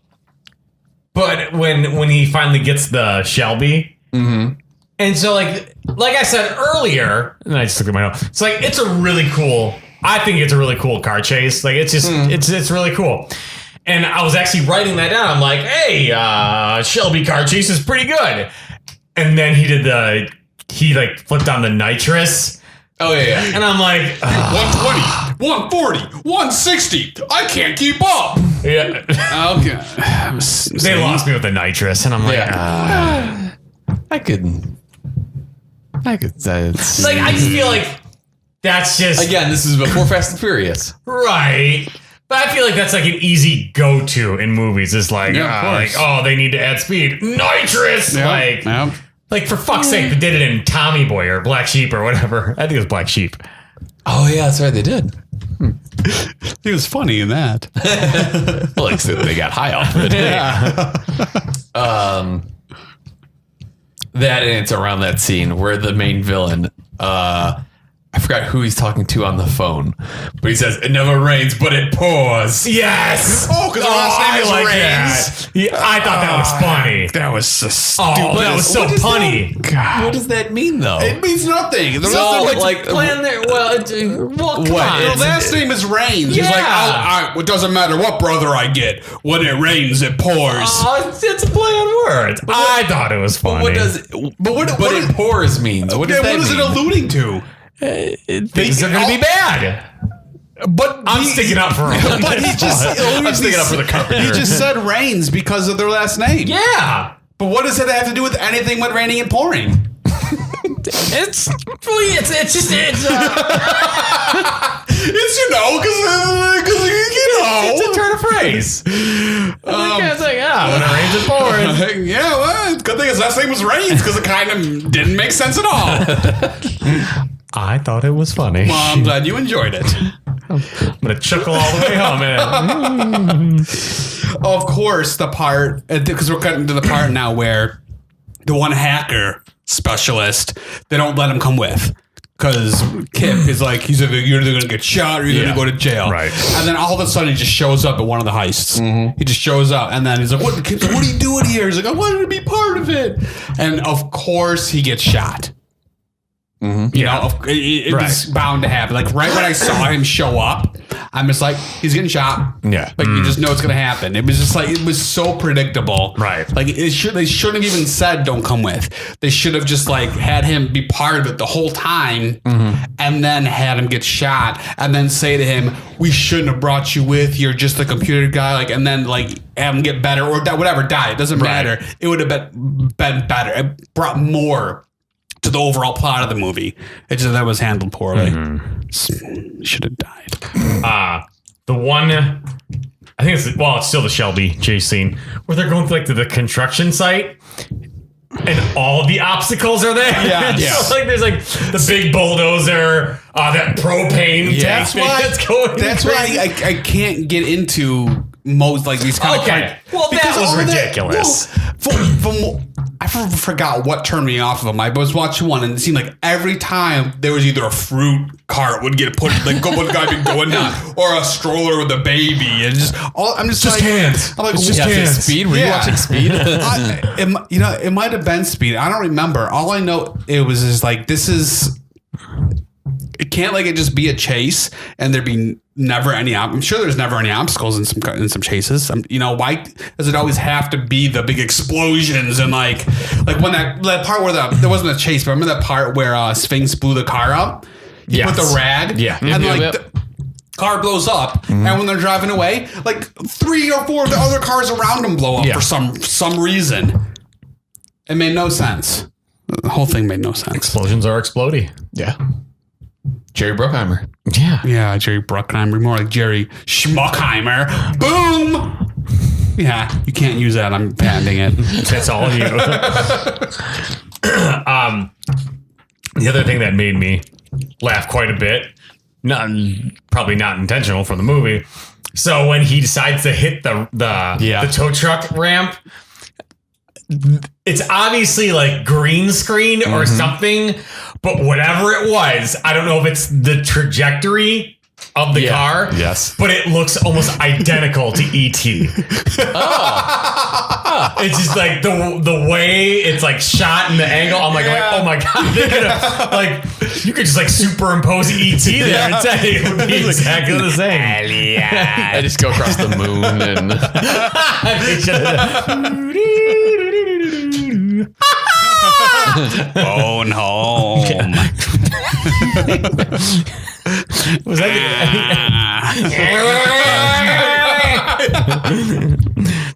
But when he finally gets the Shelby, and so like I said earlier, and I just looked at my notes. It's like I think it's a really cool car chase. Like it's just it's really cool. And I was actually writing that down. I'm like, hey, Shelby car chase is pretty good. And then he like flipped on the nitrous. Oh yeah. And I'm like, 120, 140, 160. I can't keep up. Yeah. Okay. They lost me with the nitrous, and I'm like, I could say it's like I just feel like that's just again. This is before Fast and Furious, right? But I feel like that's like an easy go-to in movies. It's like, they need to add speed. Nitrous! Like, for fuck's sake, they did it in Tommy Boy or Black Sheep or whatever. I think it was Black Sheep. Oh, yeah, that's right. They did. It was funny in that. Well, like, so they got high off of it. That and it's around that scene where the main villain, I forgot who he's talking to on the phone, but he says, "It never rains, but it pours." Yes. Oh, because the last name is Rains. Yeah, I thought that was funny. That was so stupid. Oh, that was so punny. What does that mean, though? It means nothing. The plan there. Well, come on. The last name is Rains. He's like, it doesn't matter what brother I get. When it rains, it pours. It's a play on words. I thought it was funny. What it pours means? What does that mean? What is it alluding to? Things are going to be bad. But I'm sticking up for him. But I'm sticking up for the carpenter. He just said Rains because of their last name. Yeah. But what does it have to do with anything with raining and pouring? It's just it's because it's a turn of phrase. It's like, when it rains it pours. Yeah, well, good thing his last name was Rains because it kind of didn't make sense at all. I thought it was funny. Well, I'm glad you enjoyed it. I'm gonna chuckle all the way home, man. Of course, the part, because we're cutting to the part now where the one hacker specialist, they don't let him come with. Because Kip is like, you're either going to get shot or you're going to go to jail. Right. And then all of a sudden he just shows up at one of the heists. He just shows up and then he's like, Kip's like, what are you doing here? He's like, I wanted to be part of it. And of course he gets shot. You know, it was bound to happen. Like right when I saw him show up, I'm just like, he's getting shot. Yeah. Like you just know it's going to happen. It was just like, it was so predictable. Right. Like they shouldn't have even said don't come with. They should have just like had him be part of it the whole time and then had him get shot and then say to him, we shouldn't have brought you with. You're just a computer guy. Like, and then like have him get better or whatever, die. It doesn't matter. It would have been better. It brought more to the overall plot of the movie. It just that was handled poorly. Should have died. The one, I think it's still the Shelby chase scene where they're going to the construction site and all the obstacles are there. Yeah. So, like there's like the big bulldozer, that propane tank that's going. That's crazy. why I can't get into most like these kind of. Well, that was ridiculous. I forgot what turned me off of them. I was watching one and it seemed like every time there was either a fruit cart would get put, like one guy be going down, or a stroller with a baby, and I'm just like, hands. I'm like, It's just hands. Speed? Were you watching Speed? It might have been Speed. I don't remember. All I know it was is like this is. It can't like it just be a chase and there be never any. I'm sure there's never any obstacles in some chases. Why does it always have to be the big explosions and like when that part where there wasn't a chase? But remember that part where Sphinx blew the car up? With the rag, and the car blows up, and when they're driving away, like 3 or 4 of the other cars around them blow up for some reason. It made no sense. The whole thing made no sense. Explosions are exploding. Yeah. Jerry Bruckheimer. Yeah, Jerry Bruckheimer. More like Jerry Schmuckheimer. Boom! Yeah, you can't use that. I'm patenting it. That's all you. The other thing that made me laugh quite a bit, probably not intentional for the movie. So when he decides to hit the tow truck ramp, it's obviously like green screen or something, but whatever it was, I don't know if it's the trajectory of the car. Yes. But it looks almost identical to E.T. It's just like the way it's like shot in the angle. I'm like, oh my God. You could just like superimpose E.T. there and say it would be exactly the same. I just go across the moon and Phone home. Was that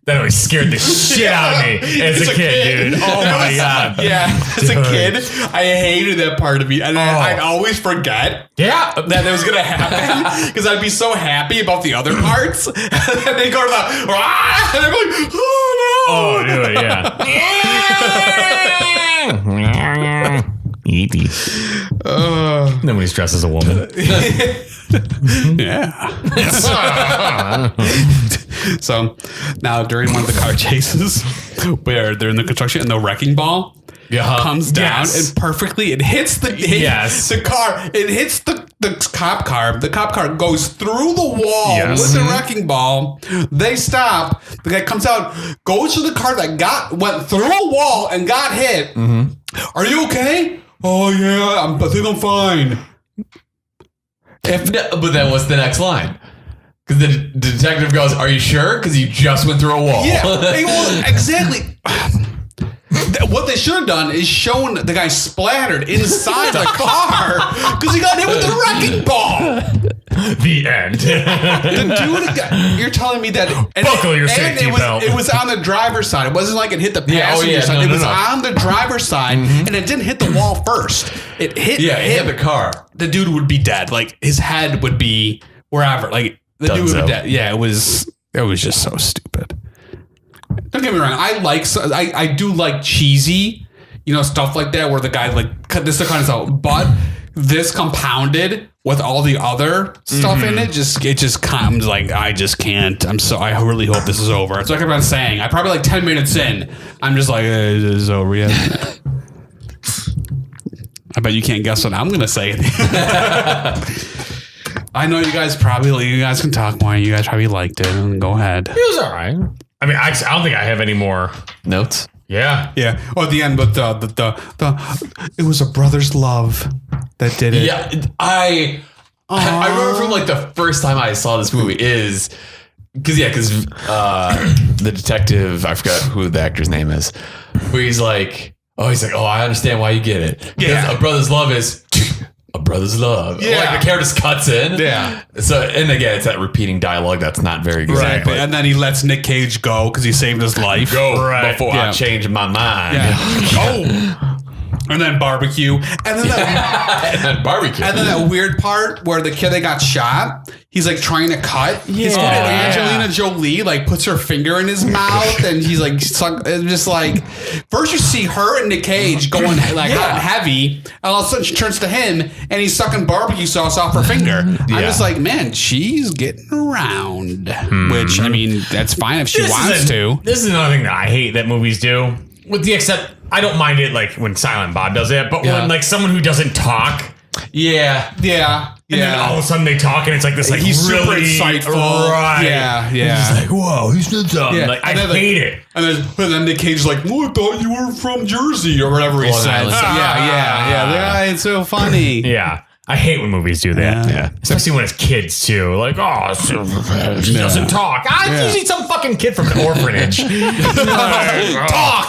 that always scared the shit out of me as a kid, dude. Oh my God. Yeah, as a kid, I hated that part of me. And I'd always forget that it was going to happen because I'd be so happy about the other parts. And then they go to the, and I'm like, oh no. Oh, dude, yeah. E.T. Nobody's dressed as a woman. Yeah. So now during one of the car chases where they're in the construction and the wrecking ball comes down and perfectly it hits the car. It hits the cop car. The cop car goes through the wall with the wrecking ball. They stop. The guy comes out, goes to the car that went through a wall and got hit. Are you okay? Oh yeah, I think I'm fine. But then what's the next line? Because the detective goes, "Are you sure? Because you just went through a wall." Yeah, well, exactly. What they should have done is shown the guy splattered inside the car because he got hit with the wrecking ball. The end. The dude, you're telling me that buckle your safety belt. It was on the driver's side. It wasn't like it hit the passenger side. It was on the driver's side, and it didn't hit the wall first. It hit the car. The dude would be dead. Like his head would be wherever. Like the dude would be dead. Yeah, it was just so stupid. Don't get me wrong. I do like cheesy, stuff like that where the guy like cut this kind of stuff. But this compounded with all the other stuff in it just comes like, I just can't. I really hope this is over. It's like I've been saying. I probably like 10 minutes in, I'm just like, is this over yet? I bet you can't guess what I'm going to say. I know you guys can talk more. You guys probably liked it. Go ahead. It was all right. I mean, I don't think I have any more notes. Yeah. Yeah. Oh, at the end, but it was a brother's love that did it. Yeah. I remember from like the first time I saw this movie is because the detective, I forgot who the actor's name is, where he's like, I understand why you get it. Yeah. A brother's love is a brother's love. Yeah. Like the character just cuts in. Yeah. So, and again, it's that repeating dialogue that's not very good. Right. But And then he lets Nick Cage go because he saved his life. before I change my mind. Yeah. Oh. And then barbecue. And then that, And then barbecue. and then that weird part where the kid that got shot, he's like trying to cut. He's Angelina Jolie like puts her finger in his mouth and he's like just like first you see her and Nick Cage going like hot and heavy, and all of a sudden she turns to him and he's sucking barbecue sauce off her finger. I'm just like, man, she's getting around. Which I mean, that's fine if she wants to. This is another thing that I hate that movies do. With the except, I don't mind it like when Silent Bob does it, but when like someone who doesn't talk, Yeah. and then all of a sudden they talk, and it's like this like He's really super insightful. right? Yeah. It's like, whoa, he's so dumb. Yeah. Like I And then, hate it. And then Nick Cage is like, "Oh, I thought you were from Jersey," or whatever he Long says. Island. Yeah. It's so funny. Yeah. I hate when movies do that. Yeah. Especially when it's kids too. Like, oh, she doesn't talk. It's usually some fucking kid from an orphanage. Talk.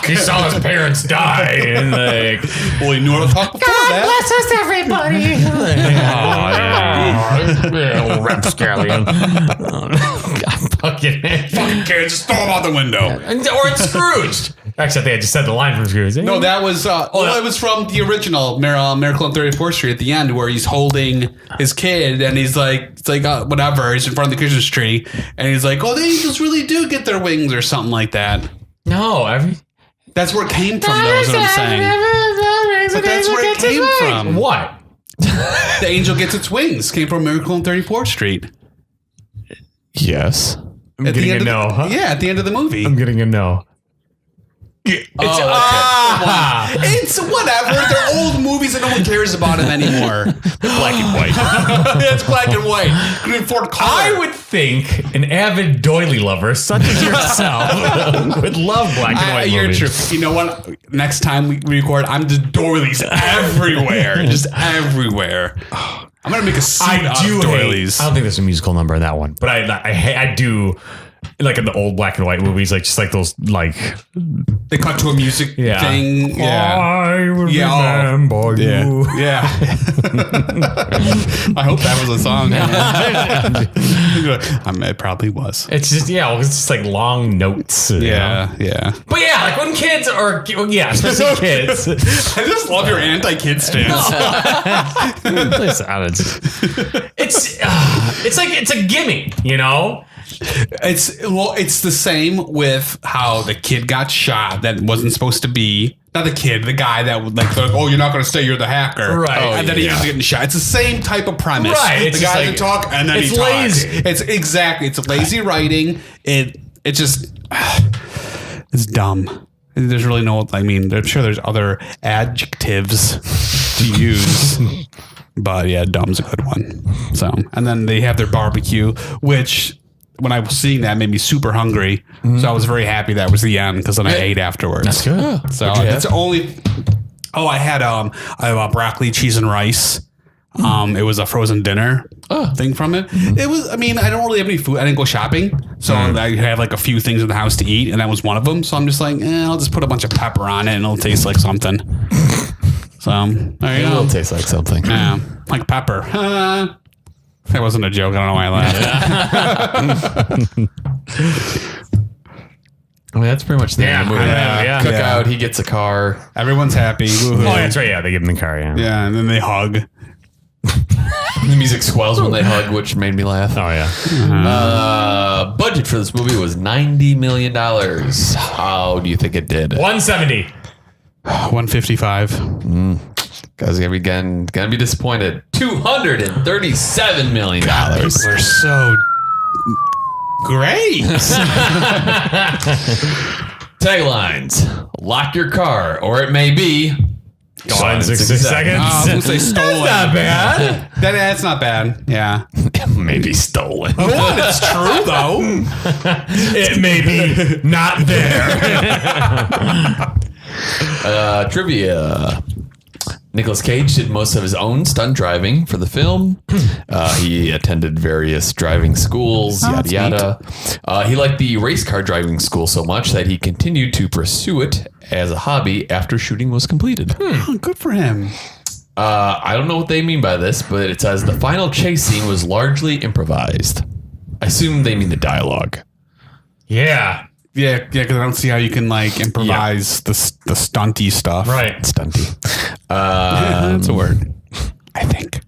He saw his parents die. And like, Well, you knew how to talk before that. Bless us, everybody. little rapscallion. Fucking Kids, just throw him out the window. or it's Scrooged. Actually, I think I just said the line from Scrooge. No, that was it was from the original Miracle on 34th Street at the end where he's holding his kid and he's like, it's like whatever, he's in front of the Christmas tree and he's like, oh, the angels really do get their wings or something like that. No, That's where it came from, though, is what I'm saying. But that's where it came from. what? The angel gets its wings came from Miracle on 34th Street. yes. I'm At the getting end a of no, the, huh? Yeah, at the end of the movie. I'm getting a no. It's whatever. They're old movies and no one cares about them anymore. Black and white. It's black and white. Couldn't afford color. I would think an avid doily lover such as yourself would love black and white You're movies. true. You know what? Next time we record, I'm just doilies everywhere. Just everywhere. I'm going to make a suit out of doilies. I don't think there's a musical number in that one, but I do. Like in the old black and white movies, like just like those, like They cut to a music thing. Yeah. I will Yeah, remember you. Yeah. I hope that was a song. It probably was. It's just it's just like long notes. you know? Yeah. But yeah, like when kids are especially kids. I just love your anti-kid stance. It's a gimme, you know. It's the same with how the kid got shot that wasn't supposed to be. Not the kid, the guy that would like, oh, you're not going to say you're the hacker. Right. And then he ends up getting shot. It's the same type of premise. Right. The guy doesn't talk and then he it's talks. lazy. It's exactly. It's lazy writing. It just, it's dumb. There's really no, I mean, I'm sure there's other adjectives to use. But yeah, dumb's a good one. So, and then they have their barbecue, which when I was seeing that made me super hungry. So I was very happy that was the end because then I ate afterwards. That's good. So it's only. Oh, I had broccoli, cheese, and rice. It was a frozen dinner thing from it. It was. I mean, I don't really have any food. I didn't go shopping, so I had like a few things in the house to eat, and that was one of them. So I'm just like, I'll just put a bunch of pepper on it, and it'll taste like something. So there you It go. will taste like something. Yeah, like pepper. That wasn't a joke. I don't know why I laughed. I mean, that's pretty much the end of the movie. Yeah. Cookout, he gets a car. Everyone's happy. Woo-hoo. Oh, that's right. Yeah, they give him the car. Yeah. Yeah, and then they hug. The music swells when they hug, which made me laugh. Oh yeah. Budget for this movie was $90 million. How do you think it did? 170. 155. Guys are gonna be disappointed. $237 million. We're so great. Taglines: lock your car, or it may be Gone in 60 seconds. I was gonna say stolen. That's not bad. That's not bad. Yeah. Maybe stolen. What? It's true though. It may be not there. Trivia. Nicolas Cage did most of his own stunt driving for the film. He attended various driving schools, yada yada. He liked the race car driving school so much that he continued to pursue it as a hobby after shooting was completed. Oh, good for him. I don't know what they mean by this, but it says the final chase scene was largely improvised. I assume they mean the dialogue. Yeah. Yeah, because I don't see how you can like improvise the stunty stuff. Right. Stunty. That's a word, I think.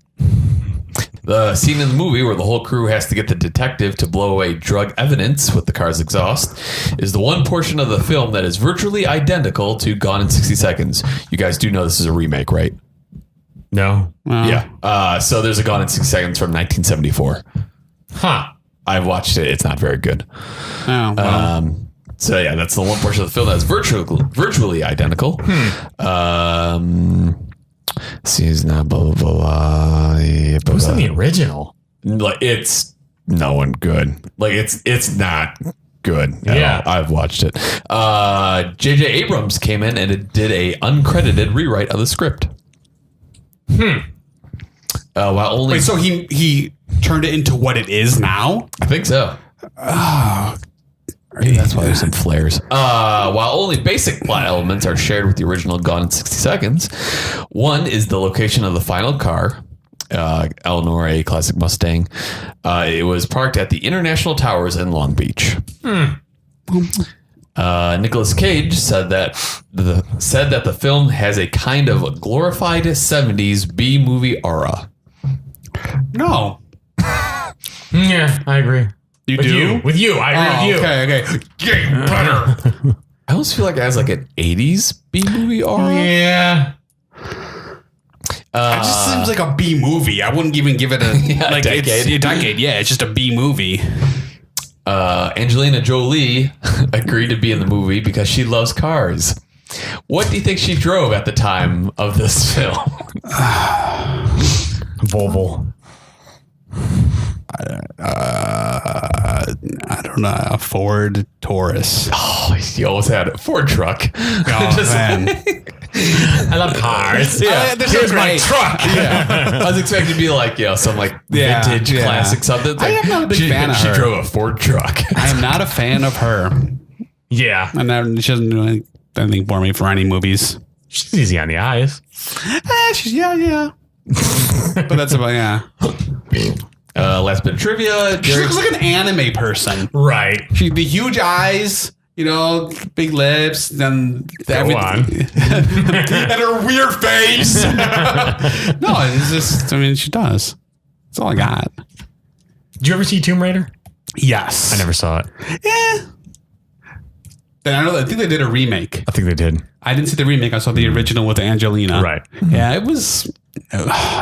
The scene in the movie where the whole crew has to get the detective to blow away drug evidence with the car's exhaust is the one portion of the film that is virtually identical to Gone in 60 Seconds. You guys do know this is a remake, right? No. Yeah. So there's a Gone in 60 Seconds from 1974. Huh. I've watched it. It's not very good. Oh, well. So yeah, that's the one portion of the film that's virtually identical. Seems not blah blah blah. Who's in the original? Like it's no one good. Like it's not good. Yeah, I've watched it. J.J. Abrams came in and it did a uncredited rewrite of the script. While only Wait, so he turned it into what it is now? I think so. Maybe that's why there's some flares. While only basic plot elements are shared with the original Gone in 60 Seconds, one is the location of the final car, Eleanor, a classic Mustang. It was parked at the International Towers in Long Beach. Nicolas Cage said that the film has a kind of glorified 70s B-movie aura. No. Yeah, I agree. You with do? You. With you. I agree with you. Okay. Get better. I almost feel like it has like an 80s B-movie aura. Yeah. It just seems like a B movie. I wouldn't even give it a like decade. It's a decade. Yeah, it's just a B movie. Angelina Jolie agreed to be in the movie because she loves cars. What do you think she drove at the time of this film? Volvo. I don't know. A Ford Taurus. Oh, he always had a Ford truck. Oh, man. I love cars. Yeah, Here's my truck. Yeah. I was expecting to be like, some like vintage classic something. It's I like, am not a big fan of she her. drove a Ford truck. I am not a fan of her. Yeah. And she doesn't do anything for me for any movies. She's easy on the eyes. She's yeah. But that's about Last bit of trivia. She looks like an anime person. Right. She the huge eyes, big lips, then on. and her weird face. No, it's just she does. That's all I got. Did you ever see Tomb Raider? Yes. I never saw it. Yeah. I think they did a remake. I think they did. I didn't see the remake. I saw the original with Angelina. Right. Yeah, it was.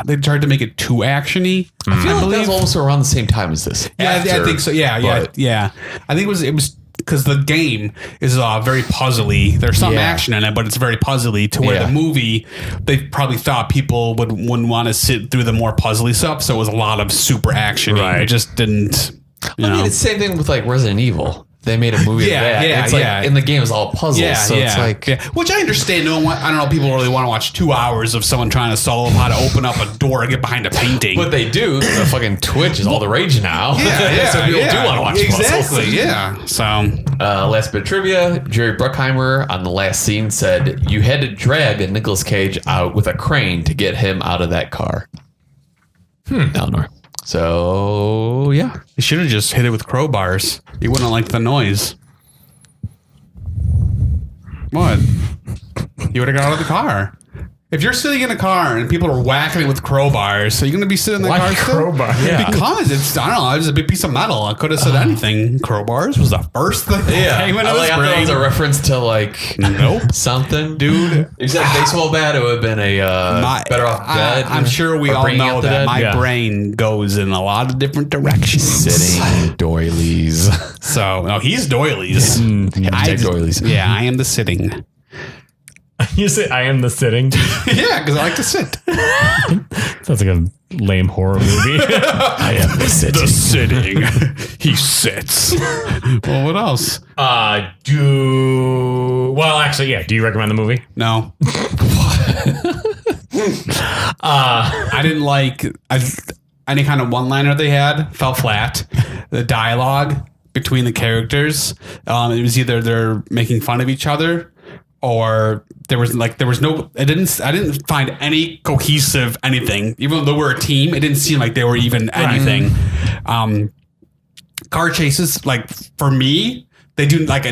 They tried to make it too actiony. I feel like that was almost around the same time as this. Yeah, I think so. Yeah. I think it was because the game is very puzzly. There's some action in it, but it's very puzzly to where the movie, they probably thought people wouldn't want to sit through the more puzzly stuff. So it was a lot of super action. Right. It just didn't. I mean, it's the same thing with like Resident Evil. They made a movie of that. It's like in the game is all puzzles. It's like which I understand. I don't know. People really want to watch 2 hours of someone trying to solve how to open up a door and get behind a painting. But they do. The fucking Twitch is all the rage now. So people do want to watch puzzles. Exactly. Yeah. So last bit of trivia: Jerry Bruckheimer on the last scene said you had to drag a Nicolas Cage out with a crane to get him out of that car. Eleanor. So yeah, you should have just hit it with crowbars. You wouldn't like the noise. What? You would have got out of the car. If you're sitting in a car and people are whacking it with crowbars, so you're going to be sitting in the Why car still? crowbar? Yeah. Because it's, I don't know, it's a big piece of metal. I could have said anything. Crowbars was the first thing that came into I his thought it was brain. a reference to like Nope. something. Dude. You said baseball bat, it would have been a better off dead. I'm sure we or all bringing know out the that dead. my Yeah. brain goes in a lot of different directions. Sitting doilies. So, no, he's doilies. Doilies. Yeah, I am the sitting. You say I am the sitting. Yeah, because I like to sit. Sounds like a lame horror movie. I am the The sitting. He sits. Well, what else? Do you recommend the movie? No. I didn't like any kind of one-liner they had. Fell flat. The dialogue between the characters, it was either they're making fun of each other, or there was no. I didn't find any cohesive anything. Even though we're a team, it didn't seem like they were even anything. Car chases, like for me, they do not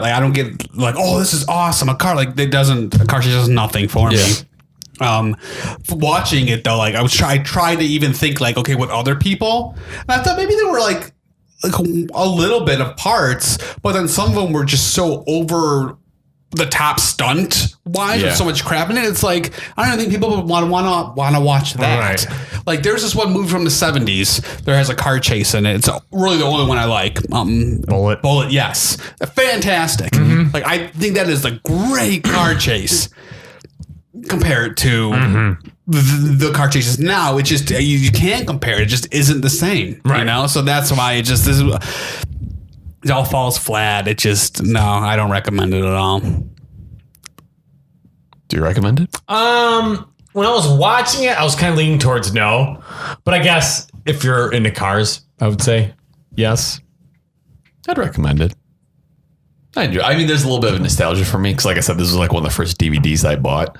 like. I don't get like, oh, this is awesome. A car chase does nothing for me. Watching it though, like I tried to even think like, okay, what other people? And I thought maybe there were like a little bit of parts, but then some of them were just so over the top stunt wise with so much crap in it. It's like, I don't think people would want to watch that. Right. Like there's this one movie from the 70s. There has a car chase in it. It's really the only one I like. Bullet. Yes. Fantastic. Like I think that is a great car chase compared to the car chases now. It just, you can't compare. It just isn't the same. Right. You know? So that's why it all falls flat. It just, no, I don't recommend it at all. Do you recommend it? When I was watching it, I was kind of leaning towards no, but I guess if you're into cars, I would say yes. I'd recommend it. I enjoy. I mean, there's a little bit of nostalgia for me because, like I said, this was like one of the first DVDs I bought.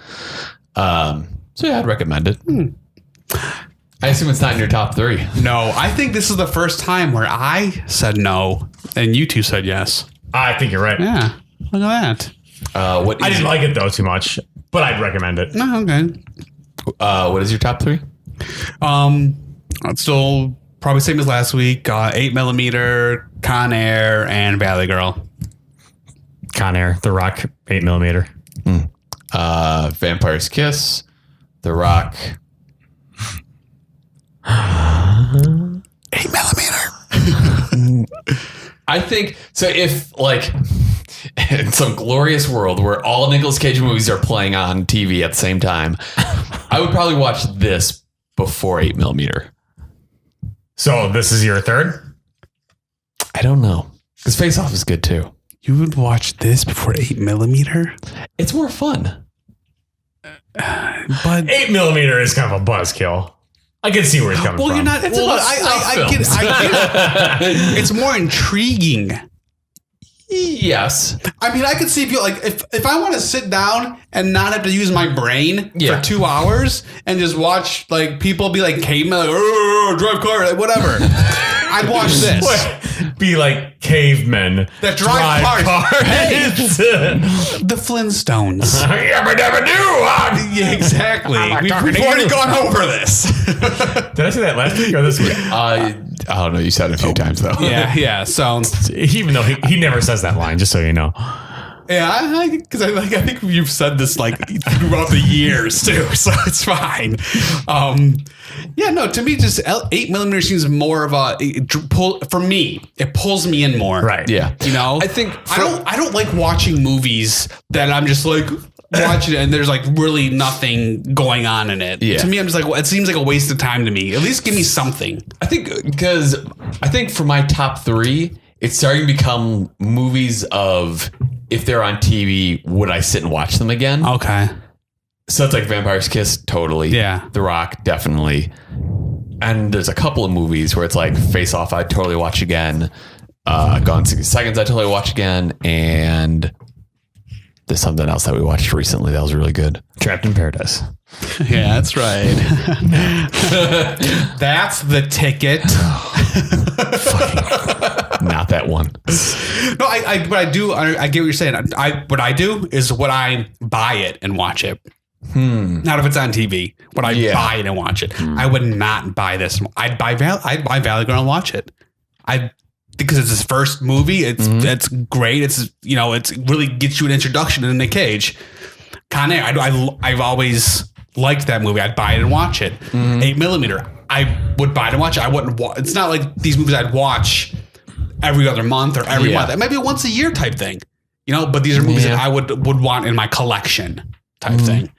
So yeah, I'd recommend it. I assume it's not in your top 3. No, I think this is the first time where I said no and you two said yes. I think you're right. Yeah, look at that. What I didn't like it though too much, but I'd recommend it. No, okay. What is your top 3? It's still probably same as last week. 8mm, Con Air, and Valley Girl. Con Air, The Rock, 8mm. Vampire's Kiss, The Rock. 8mm. I think so. If like in some glorious world where all Nicolas Cage movies are playing on TV at the same time, I would probably watch this before 8mm. So this is your third? I don't know because Face Off is good too. You would watch this before 8mm? It's more fun. But 8mm is kind of a buzzkill. I can see where he's coming well, from. you're not. It's Well, about, it's I get it. It's more intriguing. Yes. I mean, I could see if you like if I want to sit down and not have to use my brain Yeah. for 2 hours and just watch like people be like cavemen, like, oh, drive car, like whatever. I'd watch this. Be like cavemen That drive cars. The Flintstones. Yabba dabba doo. Yeah, exactly. We've already gone over this. Did I say that last week or this week? I don't know. You said it a few times though. yeah. So Even though he never says that line, just so you know. yeah, because I think you've said this like throughout the years too, so it's fine. Yeah, no, to me, just 8mm seems more of a pull for me. It pulls me in more, Right. Yeah. You know, I think I don't like watching movies that I'm just like watching it and there's like really nothing going on in it. Yeah. To me, I'm just like, well, it seems like a waste of time to me. At least give me something. I think for my top 3, it's starting to become movies of if they're on TV, would I sit and watch them again? Okay. So it's like Vampire's Kiss, totally. Yeah. The Rock, definitely. And there's a couple of movies where it's like Face Off, I'd totally watch again. Gone 60 Seconds, I'd totally watch again. And there's something else that we watched recently that was really good. Trapped in Paradise. Yeah, that's right. That's the ticket. Not that one. No, I get what you're saying. What I do is what I buy it and watch it. Not if it's on TV. Would I buy it and watch it? I would not buy this. I'd buy Valley Girl and watch it. Because it's his first movie. It's great. It's it really gets you an introduction to Nick Cage. Con Air. I've always liked that movie. I'd buy it and watch it. 8mm. I would buy it and watch it. I wouldn't. It's not like these movies I'd watch every other month or every month. It might be a once a year type thing. But these are movies that I would want in my collection type thing.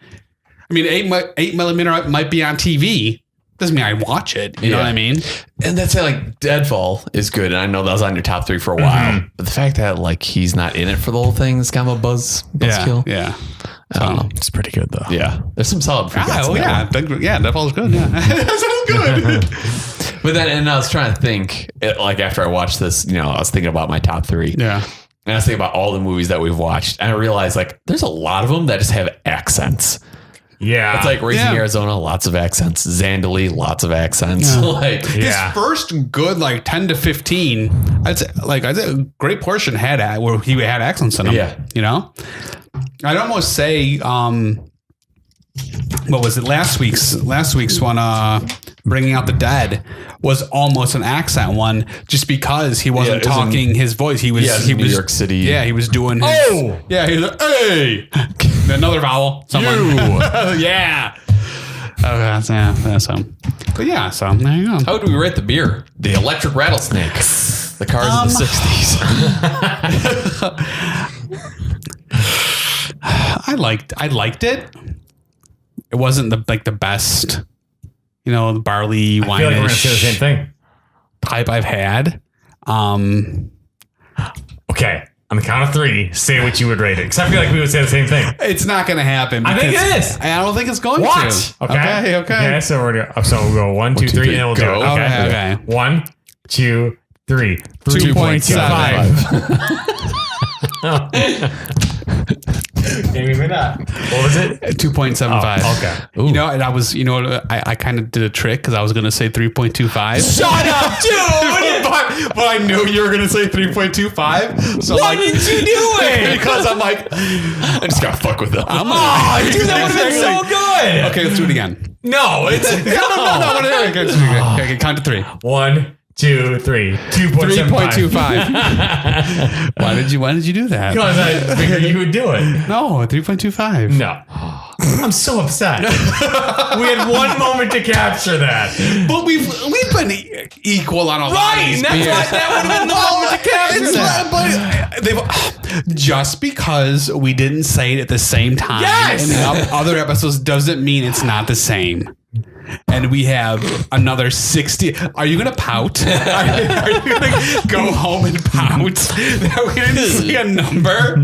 I mean, 8mm might be on TV. Doesn't mean I watch it. You know what I mean? And that's like Deadfall is good. And I know that was on your top 3 for a while. But the fact that like he's not in it for the whole thing is kind of a buzzkill. Yeah. I don't know. It's pretty good though. Yeah. There's some solid freakouts. Deadfall's good. Yeah. That sounds good. But then, and I was trying to think, like after I watched this, I was thinking about my top 3. Yeah. And I was thinking about all the movies that we've watched. And I realized like there's a lot of them that just have accents. Yeah. It's like Raising Arizona, lots of accents. Zandali, lots of accents. His first good 10 to 15, I'd say a great portion where he had accents in them. Yeah. I'd almost say what was it? Last week's one, Bringing Out the Dead, was almost an accent one, just because he wasn't talking his voice. He was New York City. Yeah, he was doing his, he was like, hey, another vowel. Someone. Yeah. Okay, so but yeah, so there you go. How do we rate the beer? The Electric Rattlesnake. The cars of the 60s. I liked it. It wasn't the best, the barley wine. I feel like we're gonna say the same thing. Type I've had. Okay, on the count of 3, say what you would rate it. Because I feel like we would say the same thing. It's not going to happen. I think it is. I don't think it's going to. Okay. Okay. So we'll go 1, 2, 3, and then we'll do it. Okay. 1, 2, 3. 2.75. Maybe not. What was it? 2.75. Okay. Ooh. And I was, I kind of did a trick because I was going to say 3.25. Shut up, dude! but I knew you were going to say 3.25. So why didn't you do it? Because I'm like, I just got to fuck with them. Dude, that would have been so good. Okay, let's do it again. No, it's no. Okay, count to 3. 1, 2, 3. 2.75. Why did you do that? Because I figured you would do it. No, 3.25. No. I'm so upset. We had one moment to capture that. But we've been equal on a lot of these That's why that would have been the moment to capture that. But just because we didn't say it at the same time in the other episodes doesn't mean it's not the same. And we have another 60. Are you going to pout? Are you going to go home and pout? That we didn't see a number?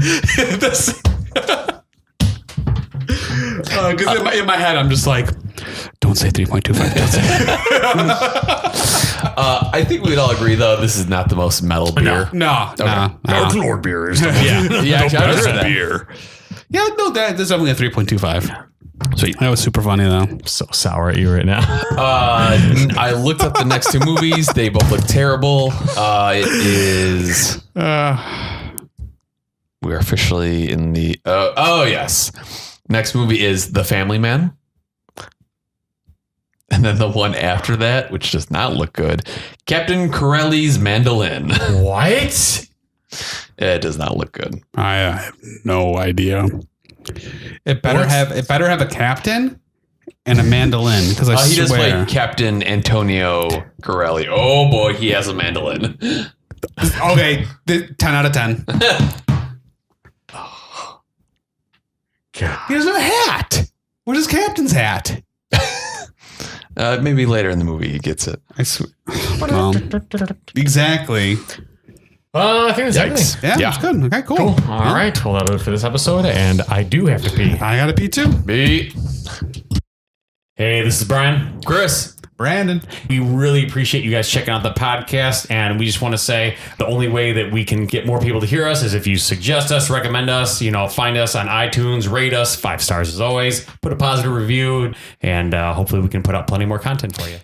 Because in my head, I'm just like, don't say 3.25. Don't say I think we'd all agree, though, this is not the most metal beer. No. Dark Lord beer is the best beer. Yeah, no, that's definitely a 3.25. Sweet. That was super funny, though. I'm so sour at you right now. I looked up the next 2 movies. They both look terrible. It is... we're officially in the... yes. Next movie is The Family Man. And then the one after that, which does not look good, Captain Corelli's Mandolin. What? It does not look good. I have no idea. It better have a captain and a mandolin, because I he swear does play Captain Antonio Corelli. Oh boy, he has a mandolin. Okay, 10 out of 10. God. He doesn't have a hat. Where's his captain's hat? Maybe later in the movie he gets it. I swear. Well, exactly. I think it's everything. Yeah, it's good. Okay, cool. All right. Well, that'll do it for this episode. And I do have to pee. I got to pee too. Pee. Hey, this is Brian. Chris. Brandon. We really appreciate you guys checking out the podcast. And we just want to say the only way that we can get more people to hear us is if you suggest us, recommend us, find us on iTunes, rate us 5 stars as always, put a positive review, and hopefully we can put out plenty more content for you.